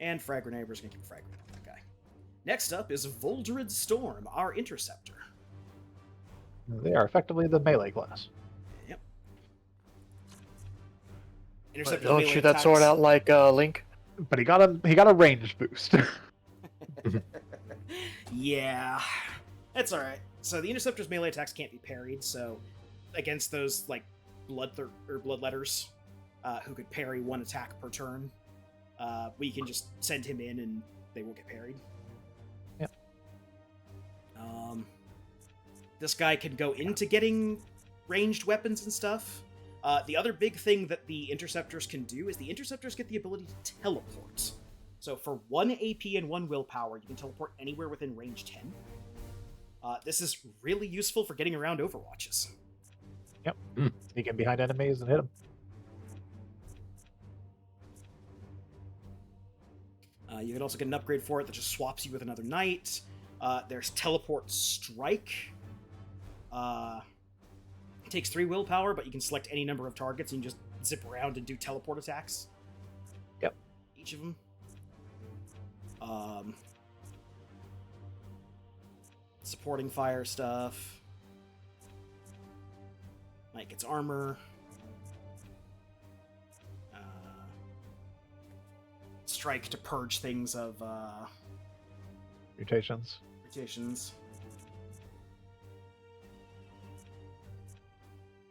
And Frag Renaber's gonna keep frag grenade on that guy. Next up is Voldred Storm, our Interceptor. They are effectively the melee class. Yep. Don't shoot that sword out like Link. But he got a range boost. Yeah, that's all right. So the Interceptor's melee attacks can't be parried. So against those like bloodletters, who could parry 1 attack per turn, we can just send him in and they won't get parried. Yep. This guy can go into getting ranged weapons and stuff. The other big thing that the Interceptors can do is the Interceptors get the ability to teleport. So for 1 AP and 1 willpower, you can teleport anywhere within range 10. This is really useful for getting around Overwatches. Yep. You get behind enemies and hit them. You can also get an upgrade for it that just swaps you with another knight. There's Teleport Strike. It takes 3 willpower, but you can select any number of targets and you just zip around and do teleport attacks. Yep. Each of them. Supporting fire stuff. Knight gets armor. Strike to purge things of Mutations.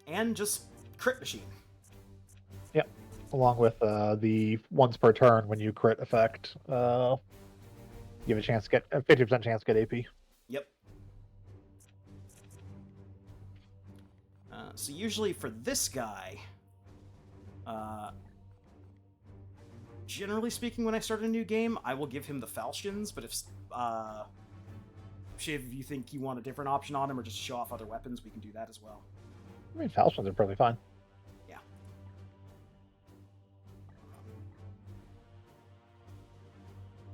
And just crit machine. Yep. Along with the once per turn when you crit effect, you have a chance to get a 50% chance to get AP. Yep. So usually for this guy, generally speaking, when I start a new game, I will give him the falchions. But if Shiv, you think you want a different option on him, or just show off other weapons, we can do that as well. I mean, falchions are perfectly fine. Yeah.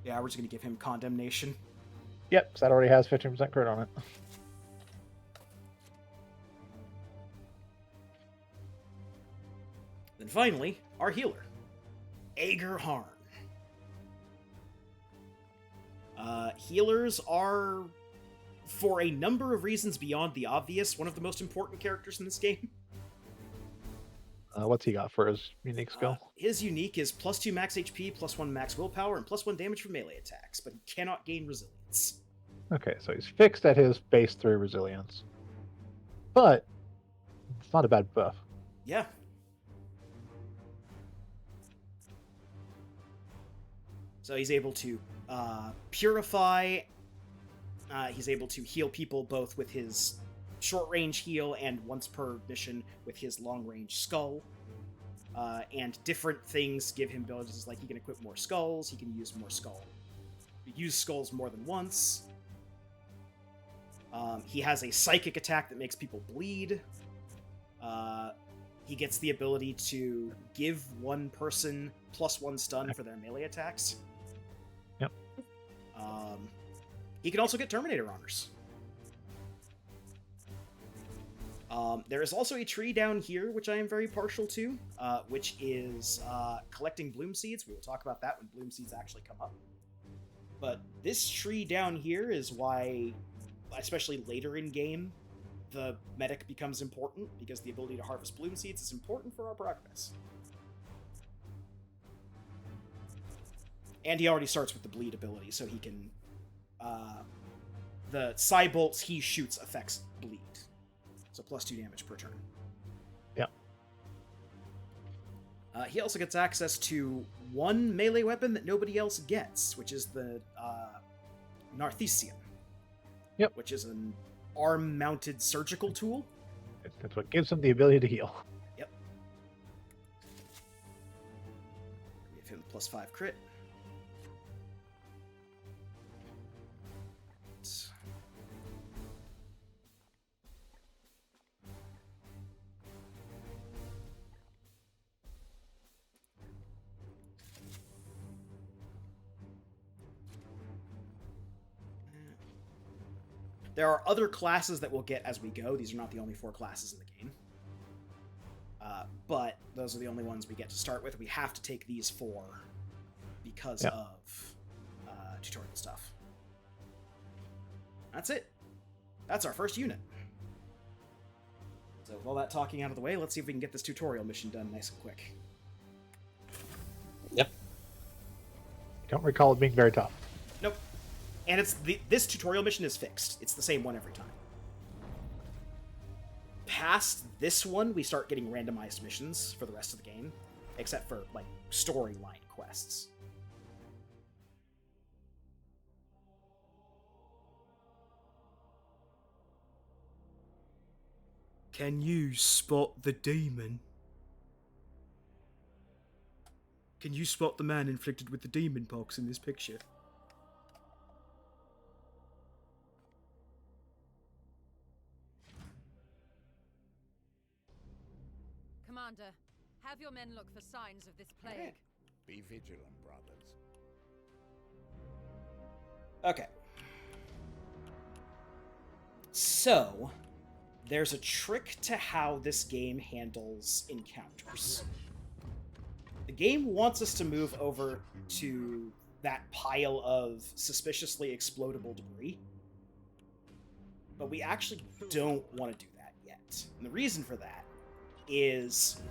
Yeah, we're just gonna give him condemnation. Yep, because that already has 15% crit on it. Then finally, our healer, Ager Harn. Healers are, for a number of reasons beyond the obvious, one of the most important characters in this game. What's he got for his unique skill? His unique is +2 max HP, +1 max willpower, and +1 damage from melee attacks, but he cannot gain resilience. Okay, so he's fixed at his base 3 resilience. But it's not a bad buff. Yeah. So he's able to purify. He's able to heal people both with his short-range heal and once per mission with his long-range skull. And different things give him abilities like he can equip more skulls, he can use skulls more than once. He has a psychic attack that makes people bleed. He gets the ability to give one person +1 stun for their melee attacks. Yep. He can also get Terminator honors. There is also a tree down here, which I am very partial to, which is collecting bloom seeds. We will talk about that when bloom seeds actually come up. But this tree down here is why, especially later in game, the medic becomes important, because the ability to harvest bloom seeds is important for our progress. And he already starts with the bleed ability, so he can... the psi bolts he shoots affects bleed. So +2 damage per turn. Yep. He also gets access to one melee weapon that nobody else gets, which is the Narthesium. Yep. Which is an arm-mounted surgical tool. That's what gives him the ability to heal. Yep. Give him +5 crit. There are other classes that we'll get as we go. These are not the only 4 classes in the game. But those are the only ones we get to start with. We have to take these 4 because of tutorial stuff. That's it. That's our first unit. So with all that talking out of the way, let's see if we can get this tutorial mission done nice and quick. Yep. I don't recall it being very tough. Nope. And this tutorial mission is fixed. It's the same one every time. Past this one, we start getting randomized missions for the rest of the game, except for, like, storyline quests. Can you spot the demon? Can you spot the man inflicted with the demon pox in this picture? Commander, have your men look for signs of this plague. Be vigilant, brothers. Okay. So, there's a trick to how this game handles encounters. The game wants us to move over to that pile of suspiciously explodable debris, but we actually don't want to do that yet. And the reason for that is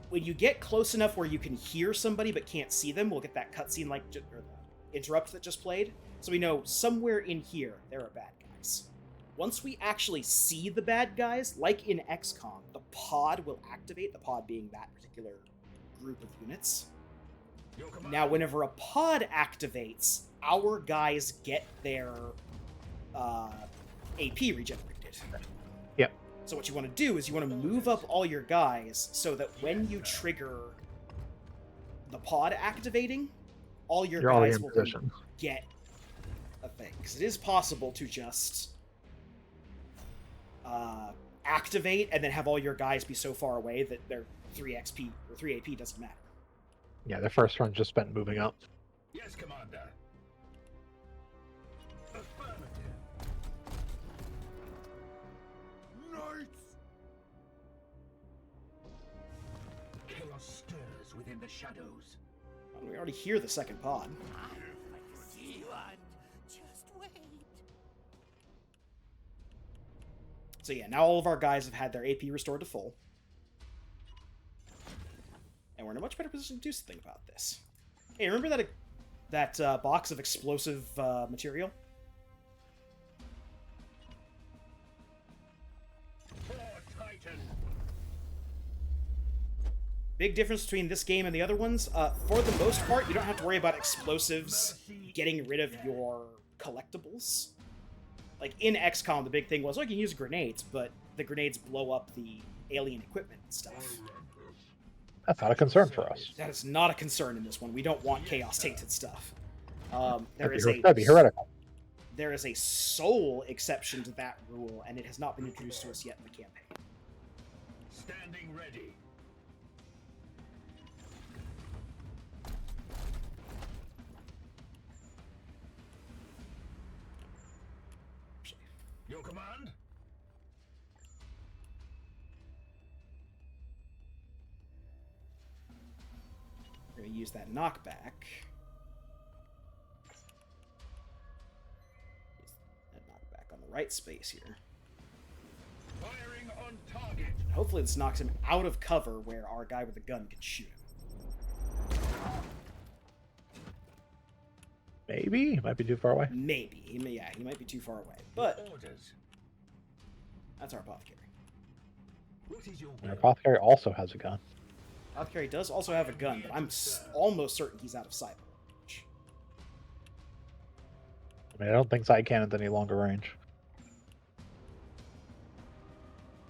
when you get close enough where you can hear somebody but can't see them, we'll get that cutscene or the interrupt that just played. So we know somewhere in here there are bad guys. Once we actually see the bad guys, like in XCOM, the pod will activate, the pod being that particular group of units. Now, whenever a pod activates, our guys get their AP regenerated. Yep. So what you want to do is you want to move up all your guys so that when you trigger the pod activating, all your guys will get a thing. Because it is possible to just activate and then have all your guys be so far away that their 3 XP or 3 AP doesn't matter. Yeah, their first run just spent moving up. Yes, Commander. Knights! Chaos stirs within the shadows. We already hear the second pod. See one. Just wait. So yeah, now all of our guys have had their AP restored to full. we're in a much better position to do something about this. Hey, remember that box of explosive material? Big difference between this game and the other ones. For the most part, you don't have to worry about explosives getting rid of your collectibles. Like, in XCOM, the big thing was, oh, you can use grenades, but the grenades blow up the alien equipment and stuff. That's not a concern for us. That is not a concern in this one. We don't want chaos-tainted stuff. That'd be heretical. There is a soul exception to that rule, and it has not been introduced to us yet in the campaign. Standing ready. Your command? We're going to use that knockback. Use that knockback on the right space here. Firing on target. Hopefully this knocks him out of cover where our guy with the gun can shoot him. Maybe? He might be too far away. Maybe. He might be too far away. But Orders. that's our apothecary. What is your Our apothecary also has a gun. Apothecary does also have a gun, but I'm almost certain he's out of sight range. I mean, I don't think side cannon's any longer range.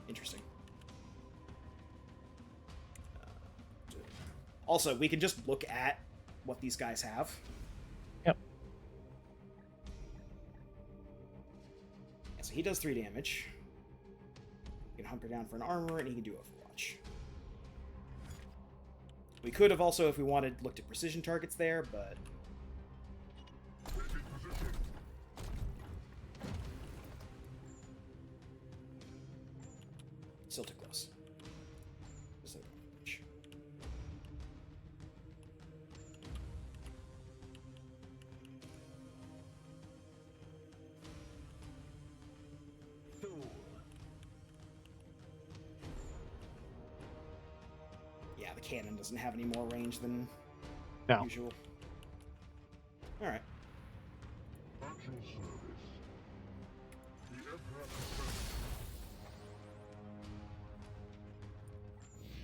Interesting. Also, we can just look at what these guys have. Yep. Yeah, so he does 3 damage. He can hunker down for an armor, and he can do Overwatch. We could have also, if we wanted, looked at precision targets there, but... still too close. So, yeah, the cannon doesn't have any more range than No. usual. Alright.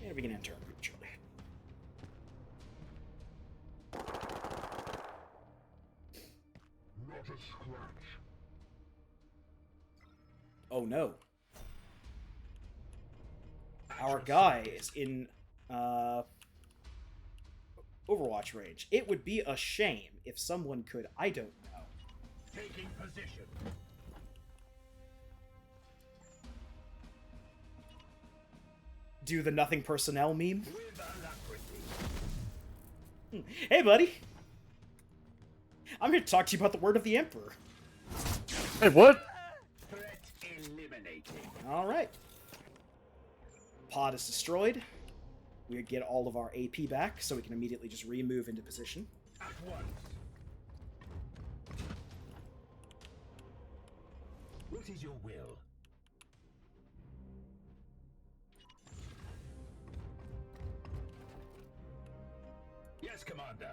And we can enter prematurely. Not a scratch. Oh no. Our guy is in Overwatch range. It would be a shame if someone could, I don't know. taking position? Do the nothing personnel meme. With alacrity. Hey, buddy. I'm here to talk to you about the word of the Emperor. Hey, what? Threat eliminated. All right. Pod is destroyed. We get all of our AP back, so we can immediately just remove into position. At once. What is your will? Yes, Commander.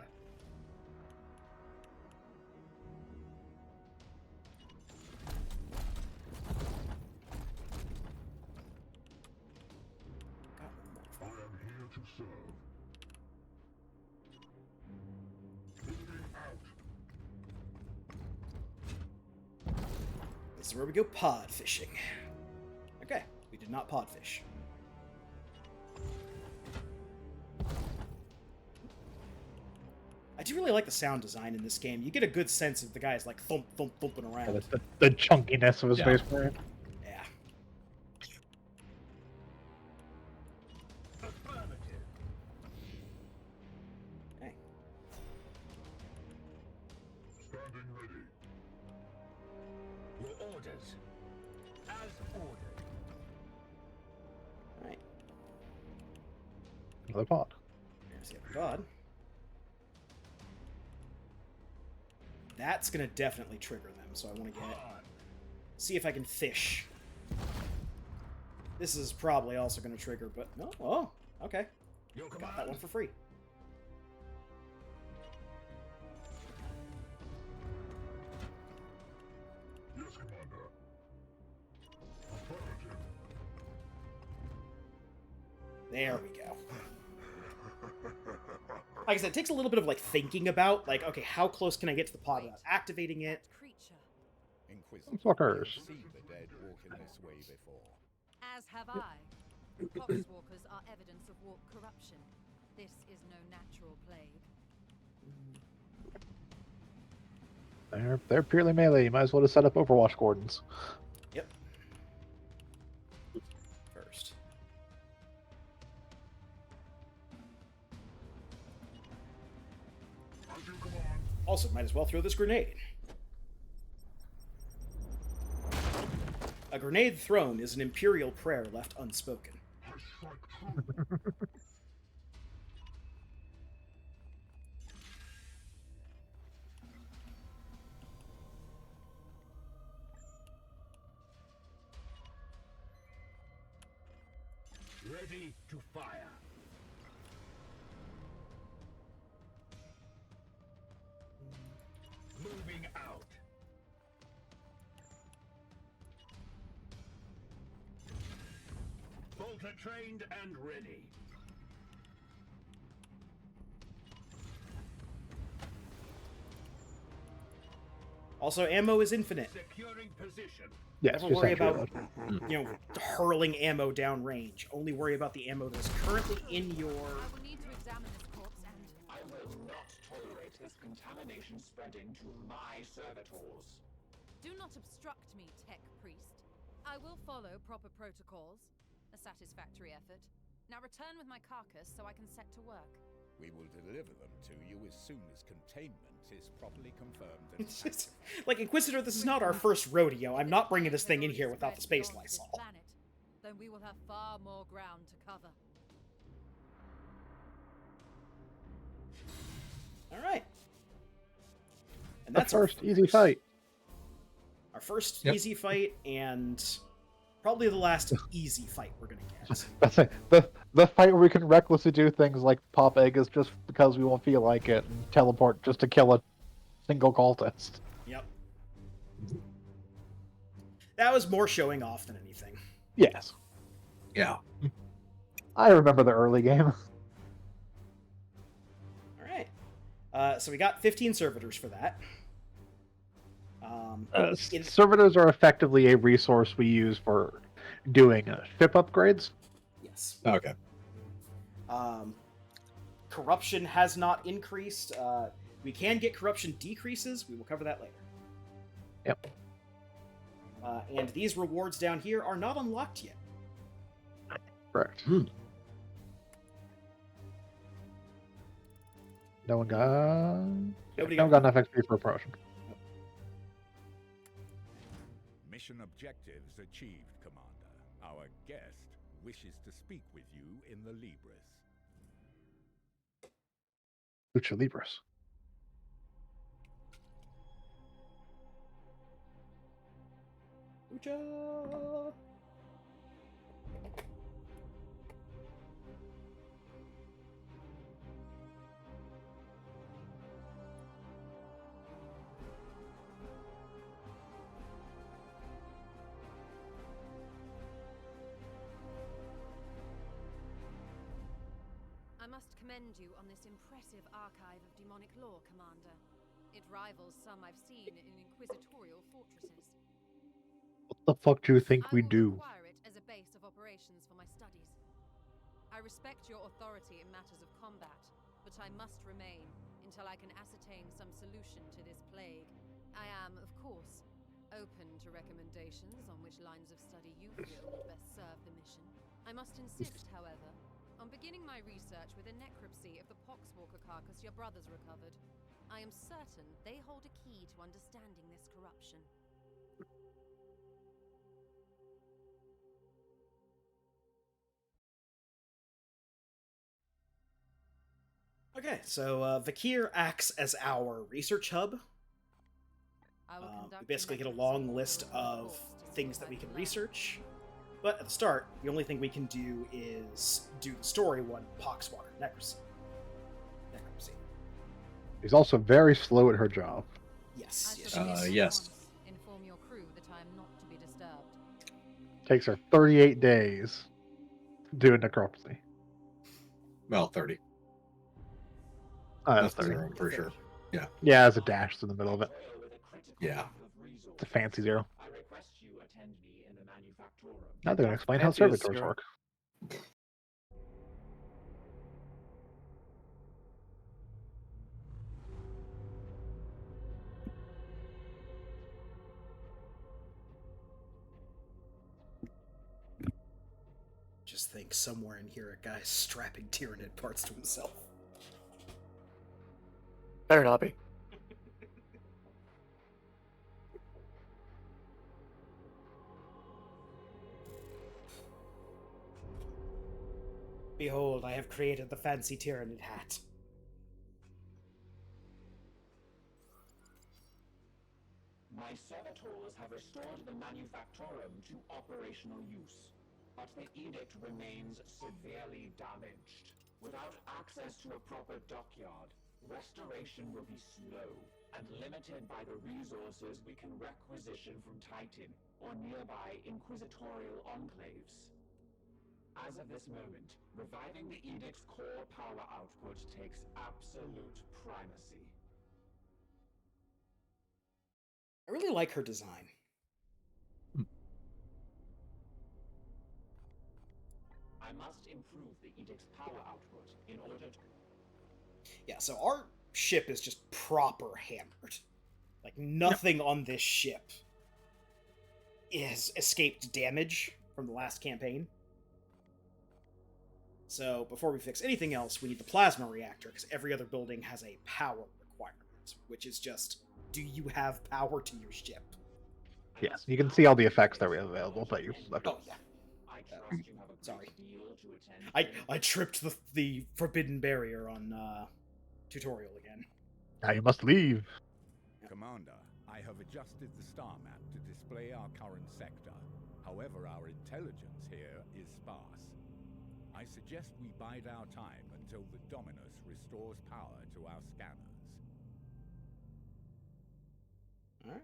I am here to serve. Moving out. This is where we go pod fishing. Okay, we did not pod fish. I do really like the sound design in this game. You get a good sense of the guys like thump thump thumping around. The chunkiness of his Yeah. base frame. Yeah. Affirmative. Okay. Standing ready. Your orders. As ordered. All right. Another pod. There's the other god. That's gonna definitely trigger them, so I want to see if I can fish. This is probably also gonna trigger, but no. Oh, okay. Got that one for free. Yes, Commander. Affirmative. There we go. Like I said, it takes a little bit of like thinking about, like, okay, how close can I get to the pod without activating it? Creature. Inquisitor, Fuckers. you've seen the dead walk in this way before. As have I. Poxwalkers are evidence of warp corruption. This is no natural plague. They're purely melee. You might as well just set up Overwatch cordons. Yep. First. As you command. Also, might as well throw this grenade. A grenade thrown is an imperial prayer left unspoken. I strike true. Ready to fire. Moving out. Bolter trained and ready. Also, ammo is infinite. Securing position. Yes, Never worry essentially about, that. you know, hurling ammo down range. Only worry about the ammo that's currently in your... I will need to examine this corpse and... I will not tolerate this contamination spreading to my servitors. Do not obstruct me, tech priest. I will follow proper protocols. A satisfactory effort. Now return with my carcass so I can set to work. We will deliver them to you as soon as containment is properly confirmed. And It's just, like, Inquisitor, this is not our first rodeo. I'm not bringing this thing in here without the space Beyond this Lysol. planet, then we will have far more ground to cover. Alright. And That's that's our first easy fight. Our first Yep. easy fight, and probably the last easy fight we're gonna get. That's it. The fight where we can recklessly do things like pop Aegis just because we won't feel like it, and teleport just to kill a single cultist. Yep. That was more showing off than anything. Yes. Yeah. I remember the early game. Alright. So we got 15 servitors for that. In- Servitors are effectively a resource we use for doing ship upgrades. Yes. Okay. Corruption has not increased. We can get corruption decreases. We will cover that later. Yep. And these rewards down here are not unlocked yet. Correct. No one got. Nobody No one got enough XP for a potion. mission objectives achieved, Commander. Our guest wishes to speak with you in the Libris. Lucha Libras. Lucha! I must commend you on this impressive archive of demonic lore, Commander. It rivals some I've seen in inquisitorial fortresses. What the fuck do you think I we will do? require it as a base of operations for my studies. I respect your authority in matters of combat, but I must remain until I can ascertain some solution to this plague. I am, of course, open to recommendations on which lines of study you feel would best serve the mission. I must insist, however, on beginning my research with a necropsy of the Poxwalker carcass your brothers recovered. I am certain they hold a key to understanding this corruption. Okay, so Vakir acts as our research hub. I will We conduct basically get a necropsy long list of of corpse to see things if that I we can learn. research. But at the start, the only thing we can do is do the story one, Poxwater, Necromancy. She's also very slow at her job. Yes. I Yes. shall She is. Yes. inform your crew that I am not to be disturbed. Takes her 38 days to do a necropsy. Well, 30. That's That's the 30. zero, I'm pretty sure. Yeah. Yeah, there's a dash in the middle of it. Yeah. It's a fancy zero. I request you attend me in the manufactorum. Now they're going to explain how Fancy as servitors zero. work. Just think, somewhere in here, a guy's strapping Tyranid parts to himself. Better not be. Behold, I have created the fancy Tyranid hat. My servitors have restored the manufactorum to operational use, but the edict remains severely damaged. Without access to a proper dockyard, restoration will be slow and limited by the resources we can requisition from Titan or nearby inquisitorial enclaves. As of this moment, reviving the edict's core power output takes absolute primacy. I really like her design. I must improve the edict's power output in order to... Yeah, so our ship is just proper hammered. Like, nothing on this ship has escaped damage from the last campaign. So, before we fix anything else, we need the plasma reactor, because every other building has a power requirement, which is just, do you have power to your ship? Yes, you can see all the effects that we have available, but you left it. Oh, yeah. Sorry. I tripped the forbidden barrier on tutorial again. Now you must leave. Commander, I have adjusted the star map to display our current sector. However, our intelligence here is sparse. I suggest we bide our time until the Dominus restores power to our scanners. Alright.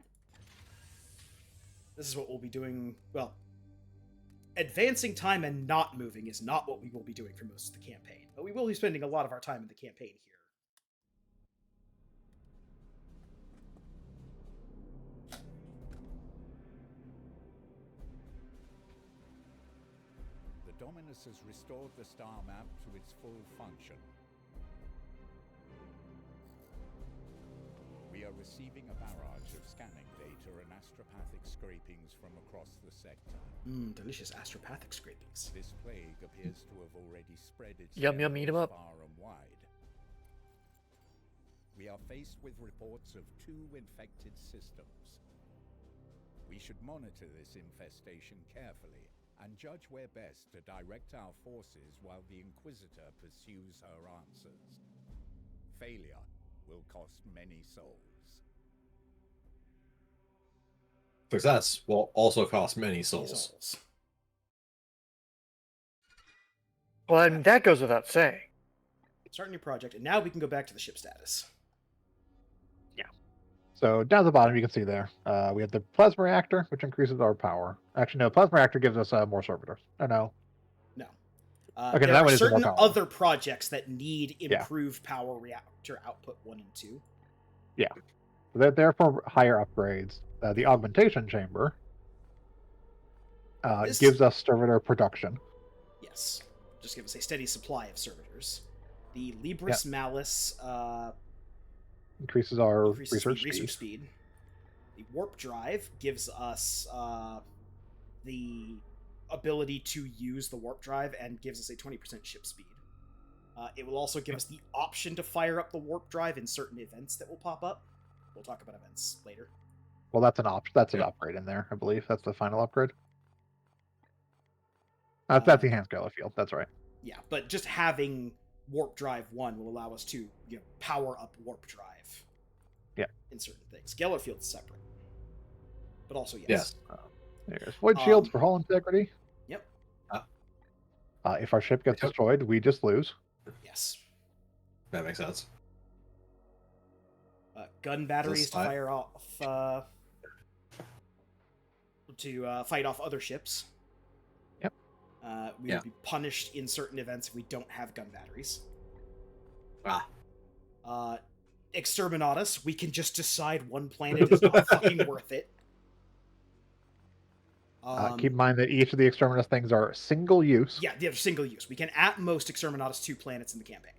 This is what we'll be doing. Well, advancing time and not moving is not what we will be doing for most of the campaign, but we will be spending a lot of our time in the campaign here. The Dominus has restored the star map to its full function. We are receiving a barrage of scanning data and astropathic scrapings from across the sector. Delicious astropathic scrapings. This plague appears to have already spread its Yum, yum, eat 'em up. far and wide. We are faced with reports of 2 infected systems. We should monitor this infestation carefully and judge where best to direct our forces while the Inquisitor pursues her answers. Failure will cost many souls. Success will also cost many souls. Well, I mean, that goes without saying. Start a new project, and now we can go back to the ship status. So down at the bottom, you can see there, we have the plasma reactor, which increases our power. Actually, no, plasma reactor gives us more servitors. Oh, no. No. Okay, there that are one is more certain power. other projects that need Yeah. improved power reactor output 1 and 2. Yeah. So they're for higher upgrades. The augmentation chamber This- gives us servitor production. Yes. Just give us a steady supply of servitors. The Libris Malice Increases our increases the research speed. speed. The warp drive gives us the ability to use the warp drive and gives us a 20% ship speed. It will also give us the option to fire up the warp drive in certain events that will pop up. We'll talk about events later. Well, that's an option. That's an upgrade in there, I believe. That's the final upgrade. That's the enhanced Gala field. That's right. Yeah, but just having warp drive 1 will allow us to power up warp drive. Yeah. In certain things. Geller field's separate. But also yes. There's void shields for hull integrity. Yep. If our ship gets destroyed, we just lose. Yes. That makes sense. Gun batteries to fire off to fight off other ships. Yep. We will be punished in certain events if we don't have gun batteries. Exterminatus, we can just decide one planet is not fucking worth it. Keep in mind that each of the Exterminatus things are single use. Yeah, they're single use. We can at most Exterminatus 2 planets in the campaign.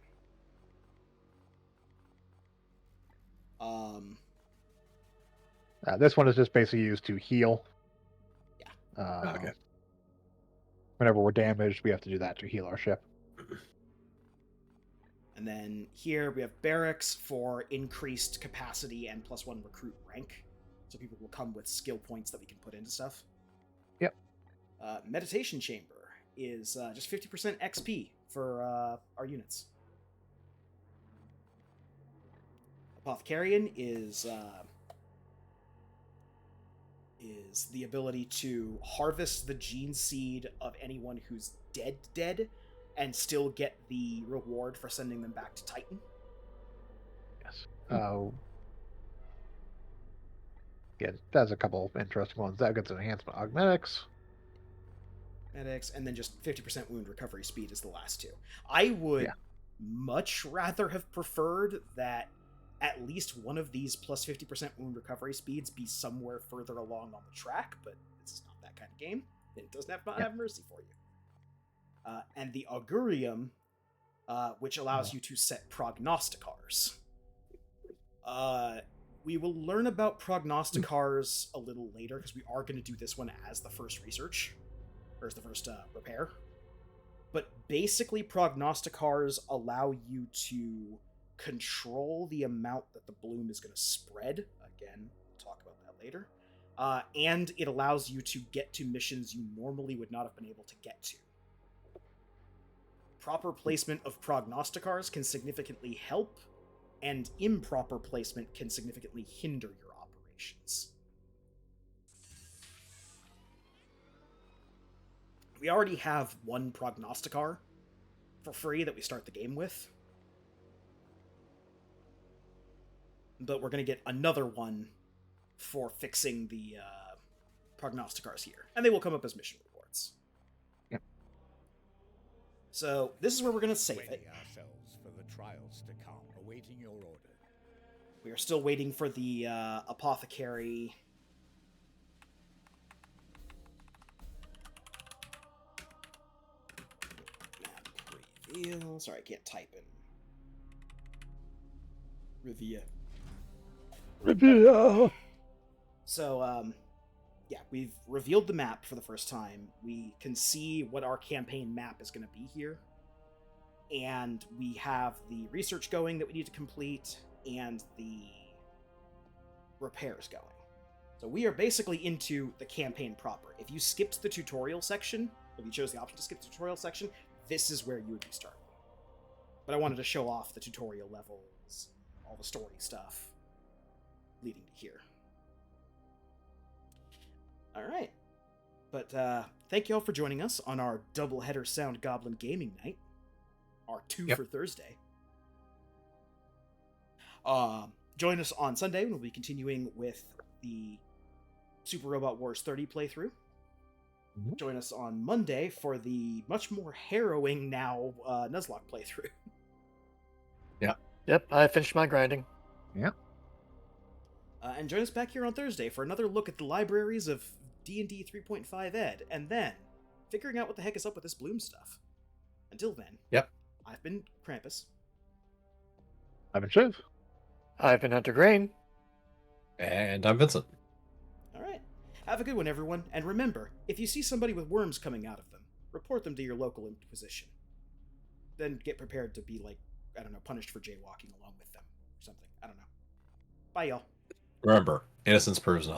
This one is just basically used to heal. Yeah. Okay. Whenever we're damaged, we have to do that to heal our ship. And then here we have barracks for increased capacity and +1 recruit rank. So people will come with skill points that we can put into stuff. Yep. Meditation chamber is just 50% XP for our units. Apothecarian is the ability to harvest the gene seed of anyone who's dead, and still get the reward for sending them back to Titan. Yes. Yeah, that's a couple of interesting ones. That gets an enhancement augmetics. And then just 50% wound recovery speed is the last two. I would much rather have preferred that at least one of these plus 50% wound recovery speeds be somewhere further along on the track, but it's not that kind of game. It doesn't have mercy for you. And the Augurium, which allows you to set prognosticars. We will learn about prognosticars a little later, because we are going to do this one as the first research, or as the first repair. But basically, prognosticars allow you to control the amount that the bloom is going to spread. Again, we'll talk about that later. And it allows you to get to missions you normally would not have been able to get to. Proper placement of prognosticars can significantly help, and improper placement can significantly hinder your operations. We already have one prognosticar for free that we start the game with. But we're going to get another one for fixing the prognosticars here. And they will come up as mission rewards. Yep. So, this is where we're going to save it. Ourselves for the trials to come, awaiting your order. We are still waiting for the apothecary. Map reveal. Sorry, I can't type in. Reveal. So, yeah, we've revealed the map for the first time. We can see what our campaign map is going to be here. And we have the research going that we need to complete, and the repairs going. So we are basically into the campaign proper. If you skipped the tutorial section, if you chose the option to skip the tutorial section, this is where you would be starting. But I wanted to show off the tutorial levels, all the story stuff, leading to here. Alright. But thank you all for joining us on our Doubleheader Sound Goblin Gaming Night. Our 2 for Thursday. Join us on Sunday when we'll be continuing with the Super Robot Wars 30 playthrough. Mm-hmm. Join us on Monday for the much more harrowing now Nuzlocke playthrough. Yeah. Yep, I finished my grinding. Yeah. And join us back here on Thursday for another look at the libraries of D&D 3.5 Ed, and then figuring out what the heck is up with this Bloom stuff. Until then, I've been Krampus. I've been Shiv. I've been Hunter Grain. And I'm Vincent. Alright. Have a good one, everyone. And remember, if you see somebody with worms coming out of them, report them to your local Inquisition. Then get prepared to be, like, I don't know, punished for jaywalking along with them. Or something. I don't know. Bye, y'all. Remember, innocence proves nothing.